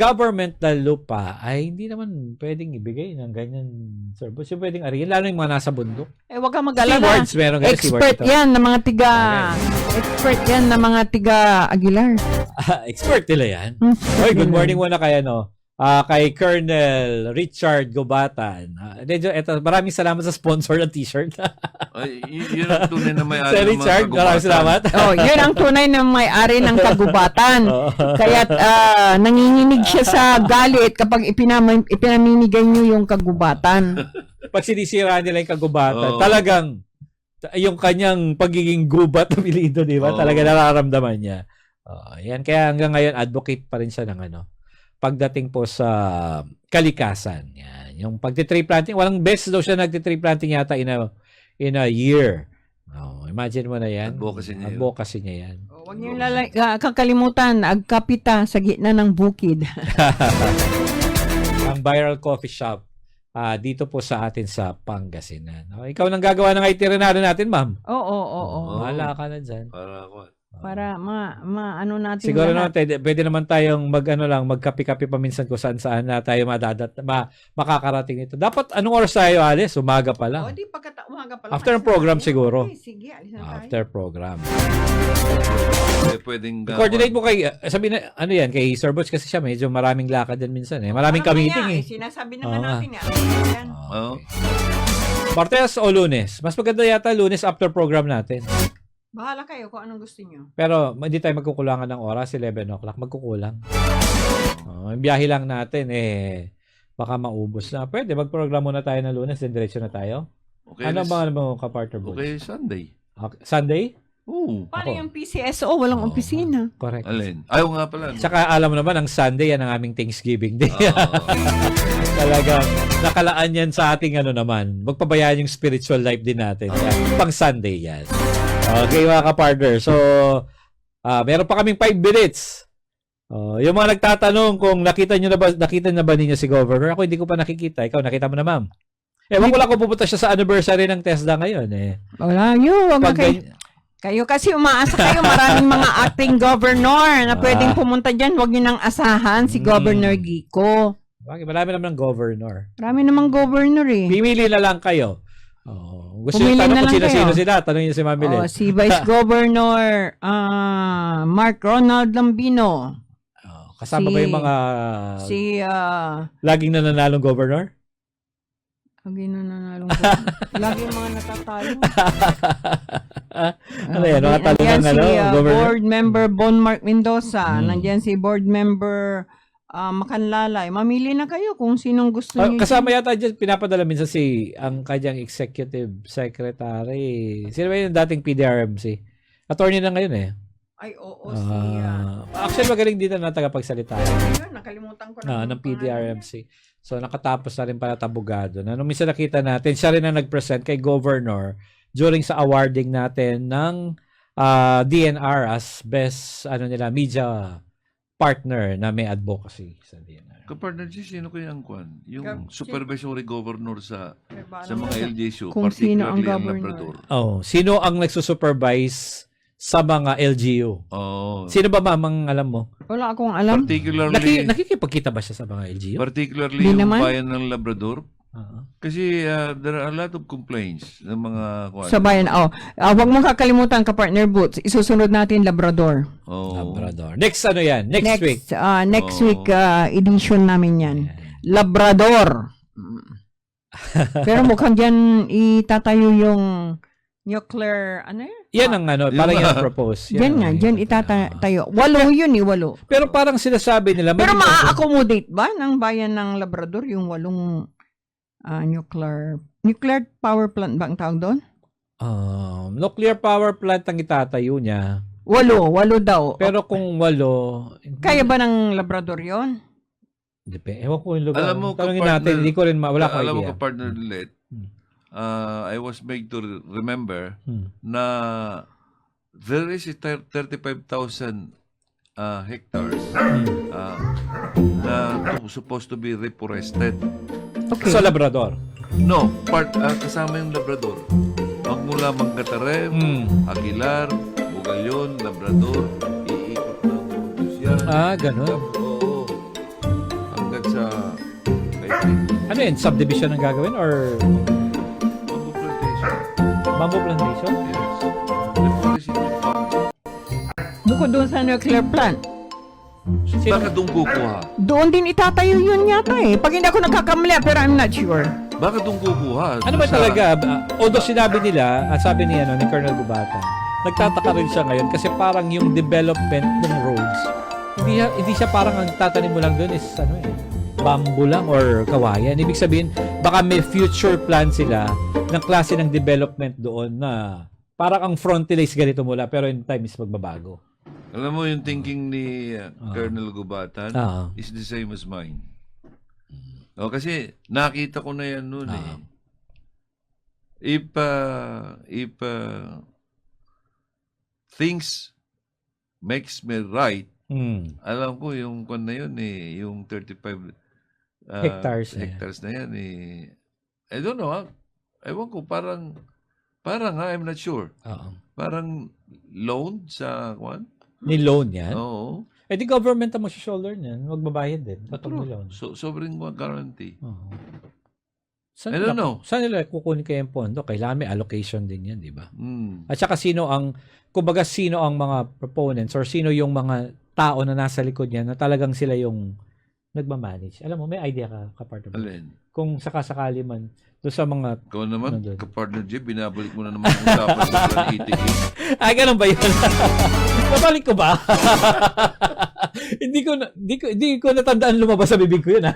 government na lupa ay hindi naman pwedeng ibigay ng ganyan service. Yung pwedeng arihin, lalo yung mga nasa bundok. Huwag kang mag-alala. Keywords, meron ganyan. Expert yan ng mga tiga. Expert yan ng mga tiga Aguilar. Expert nila yan. Oy, good morning muna kay kay Colonel Richard Gubatan. Ito, maraming salamat sa sponsor ng t-shirt. Ay, yun ang tunay na may-ari Sir ng mga Richard, maraming kagubatan. salamat. Yun ang tunay na may-ari ng kagubatan. Kaya't nanginginig siya sa galit kapag ipinamimigay niyo yung kagubatan. Pag sinisira nila yung kagubatan, Oo. talagang yung kanyang pagiging gubat na bilido, di ba? Oo. Talaga nararamdaman niya. Yan, kaya hanggang ngayon, advocate pa rin siya ng pagdating po sa kalikasan. Yan. Yung pagti-tree planting, walang best daw siya nagti-tree planting yata in a year. Imagine mo na yan. Advocacy niya yan. Huwag niyo kakalimutan, Agkapita sa gitna ng bukid. Ang Viral Coffee Shop dito po sa atin sa Pangasinan. Ikaw nang gagawa ng itinerary natin, ma'am. Oo. Bahala ka na dyan. Para ano natin Siguro lahat. naman, pwede naman tayong magkapi-kapi paminsan kung saan na tayo makakarating nito. Dapat, anong oras tayo, Alice? Umaga pa lang. Di umaga pa lang. After ng program siguro. Okay, sige, alis na tayo. After program. Pwedeng Coordinate mo kay, sabi na, kay Sir Butch kasi siya medyo maraming lakad din minsan eh. Maraming ka-meeting eh. Sinasabi naman Oo nga. natin. Yan. Oo. Martes o Lunes? Mas maganda yata Lunes after program natin. Bahala kayo kung anong gusto nyo. Pero hindi tayo magkukulangan ng oras, 11 o'clock, magkukulang. Yung biyahe lang natin, baka maubos na. Pwede, mag-program muna tayo ng Lunes, then diretso na tayo. Okay, Ano ba mo, ka-partner Boots? Okay, Sunday. Okay. Sunday? Oo. Paano Ako. yung PCSO? Walang opisina. Correct. Alin? Ayaw nga pala. Tsaka alam mo naman, ang Sunday, yan ang aming Thanksgiving Day. Ah. Talagang nakalaan yan sa ating naman. Magpabayaan yung spiritual life din natin. Yan. Pang Sunday yan. Okay mga ka-partner. So, meron pa kaming 5 minutes. Yung mga nagtatanong kung nakita na ba ninyo si Governor? Ako hindi ko pa nakikita. Ikaw, nakita mo na, ma'am? Ewan ko lang kung pupunta siya sa anniversary ng TESDA ngayon. Wala nyo. Wag na kayo. Kayo kasi umaasa kayo, maraming mga acting governor na pwedeng pumunta dyan. Huwag nyo nang asahan si Governor Gico. Bakit? Marami naman ng governor. Marami namang governor eh. Pimili na lang kayo. Gusto nyo Pumili tanong na kung lang sino-sino kayo. sila. Tanongin nyo si Ma'am Milet. Si Vice Governor Mark Ronald Lambino. Kasama ba yung mga laging nananalong governor? Lagi nananalong governor. Lagi yung mga natatalo. Ano yan? Mga talo Nandiyan ng si governor? Board Member Bon Mark Mendoza. Nandiyan si Board Member Makanlalay. Mamili na kayo kung sinong gusto niyo. Kasama yata dyan, pinapadala minsan ang kanyang executive secretary. Sino ba yung dating PDRMC? Attorney na ngayon Ay, oo, actually, magaling dito na tagapagsalita. nakalimutan ko na. Ng PDRMC. So, nakatapos na rin pala abogado. Nung minsan nakita natin, siya rin ang nag-present kay Governor during sa awarding natin ng DNR as best media partner na may advocacy sa DNR. Kapartner G, sino kaya ang kwan? Yung supervisory governor sa mga LGU, Kung sino ang particularly ang governor. Labrador. Sino ang nagsusupervise sa mga LGU? Sino ba mamang alam mo? Wala akong alam. Particularly, Nakikipagkita ba siya sa mga LGU? particularly Di yung naman. bayan ng Labrador. Kasi there are a lot of complaints ng mga kwan. Sa bayan. Huwag mong kakalimutan ka, partner Boots. Isusunod natin Labrador. Labrador. Next yan? Next week? Next week edition namin yan. Labrador. Pero mukhang dyan itatayo yung nuclear, Yan ang parang yung propose. Dyan itatayo. 8 yun 8. Pero parang sinasabi nila. Pero ma-accommodate ba ng bayan ng Labrador yung 8 nuclear power plant ba ang tawag doon? Nuclear power plant ang itatayo niya. 8 daw. Pero kung 8, Kaya ba ng Labrador yon? Ewan ko yung lugar. Alam mo, Tanungin natin, hindi ko rin wala ko alam mo idea. ka, partner Let, I was made to remember na there is 35,000 hectares na supposed to be reforested. Okay. Sa Labrador. No, kasama yung Labrador. Magmula Manggatarem, Aguilar, Bugalyon, Labrador, iikot ng Montes yan. Ganun. Oo. Hanggang sa Ano yun? Subdivision ang gagawin? Or Bamboo plantation. bamboo plantation? Yes. Reforestation of bamboo. Bukod doon sa nuclear plant. Baka doon kukuha. Doon din itatayo yun yata Pag hindi ako nagkakamali, pero I'm not sure. Baka doon kukuha. Ano ba talaga? Although sinabi nila, at sabi ni Colonel Gubatan, nagtataka rin siya ngayon kasi parang yung development ng roads, hindi siya parang ang tatanim mo lang doon is bamboo lang or kawayan. Ibig sabihin, baka may future plan sila ng klase ng development doon na parang ang frontier is ganito mula pero in time is magbabago. Alam mo yung thinking ni Colonel Gubatan is the same as mine. Kasi nakita ko na yan noon If things makes me right, alam ko yung kwan na yun yung 35 hectares na yan I don't know ewan ko parang I'm not sure. Parang loan sa kwan? Ni loan yan? Oo. Di government ang shoulder niyan. Magbabayad din. Loan. Sobrang guarantee. I don't know. Saan nila kukunin kayo yung pondo? Kailangan may allocation din yan, di ba? At saka sino ang mga proponents or sino yung mga tao na nasa likod niya na talagang sila yung nagmamanage. Alam mo, may idea ka partner. Alin? Kung sakasakali man doon sa mga Ikaw naman, ka-partner J, binabalik mo na naman ang usapan sa itigil. Ganun ba yun? Babalik ko ba? Hindi ko natandaan lumabas sa bibig ko yun.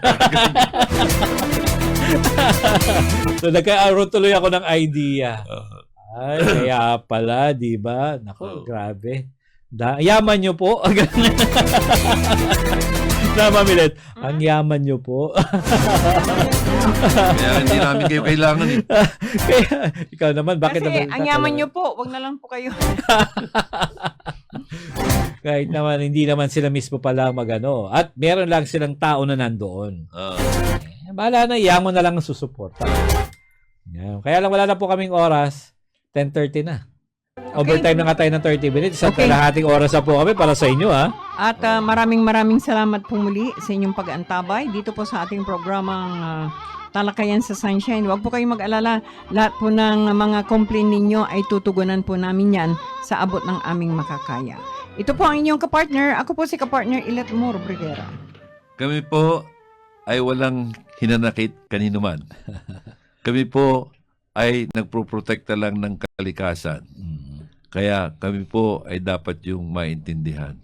So, nagkaroon tuloy ako ng idea. Ay, kaya pala, di ba? Nako, grabe. Yaman nyo po. Namamilit. Ang yaman nyo po. Kaya hindi namin kayo kailangan eh. Kaya, ikaw naman, bakit Kasi naman? ang yaman nyo po, wag na lang po kayo. Kahit naman, hindi naman sila mismo pala magano. At meron lang silang tao na nandoon. Bahala na, yaman na lang ang susuporta. Yan. Kaya lang wala na po kaming oras. 10:30 na. Overtime na nga tayo ng 30 minutes. Sa kalahating oras na po kami para sa inyo, ha? At maraming salamat po muli sa inyong pag-aantabay dito po sa ating programang Talakayan sa Sunshine. Huwag po kayong mag-alala. Lahat po ng mga complaint ninyo ay tutugunan po namin yan sa abot ng aming makakaya. Ito po ang inyong kapartner. Ako po si kapartner Ilet Moro Briguera. Kami po ay walang hinanakit kanino man. Kami po ay nagproprotekta lang ng kalikasan. Kaya kami po ay dapat yung maintindihan.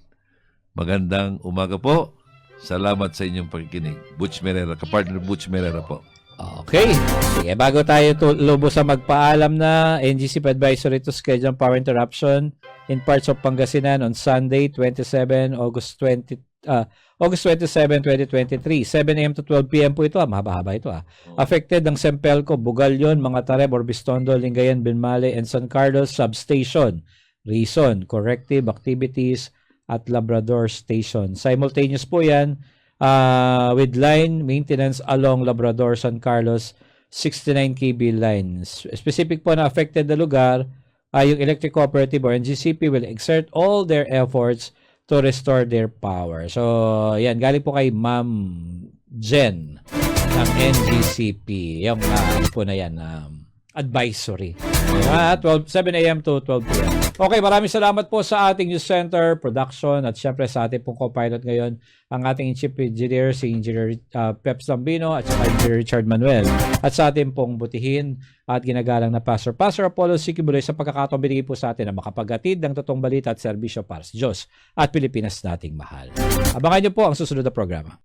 Magandang umaga po. Salamat sa inyong pakikinig. Butch Merera, kapartner Butch Merera po. Okay. Sige, bago tayo lubos sa magpaalam na, NGC Advisory to schedule power interruption in parts of Pangasinan on Sunday, 27 August 27, 2023. 7 a.m. to 12 p.m. po ito. Mahaba-haba ito. Affected ang Sempelco, Bugalyon, Mga Tareb, Orbistondo, Lingayen, Binmale, and San Carlos Substation. Reason, corrective activities at Labrador Station. Simultaneous po yan with line maintenance along Labrador, San Carlos, 69 kV lines. Specific po na affected na lugar, yung Electric Cooperative or NGCP will exert all their efforts to restore their power. So, yan. Galing po kay Ma'am Jen ng NGCP. Yung po na yan. Advisory. 7 a.m. to 12 p.m. Okay, maraming salamat po sa ating News Center, production, at syempre sa ating pong co-pilot ngayon, ang ating chief engineer, si Engineer Peps Lambino, at saka Engineer Richard Manuel. At sa ating pong butihin at ginagalang na Pastor Apollo Sikibuloy sa pagkakataong binigay po sa atin na makapagatid ng totoong balita at serbisyo para sa Diyos at Pilipinas nating mahal. Abangan niyo po ang susunod na programa.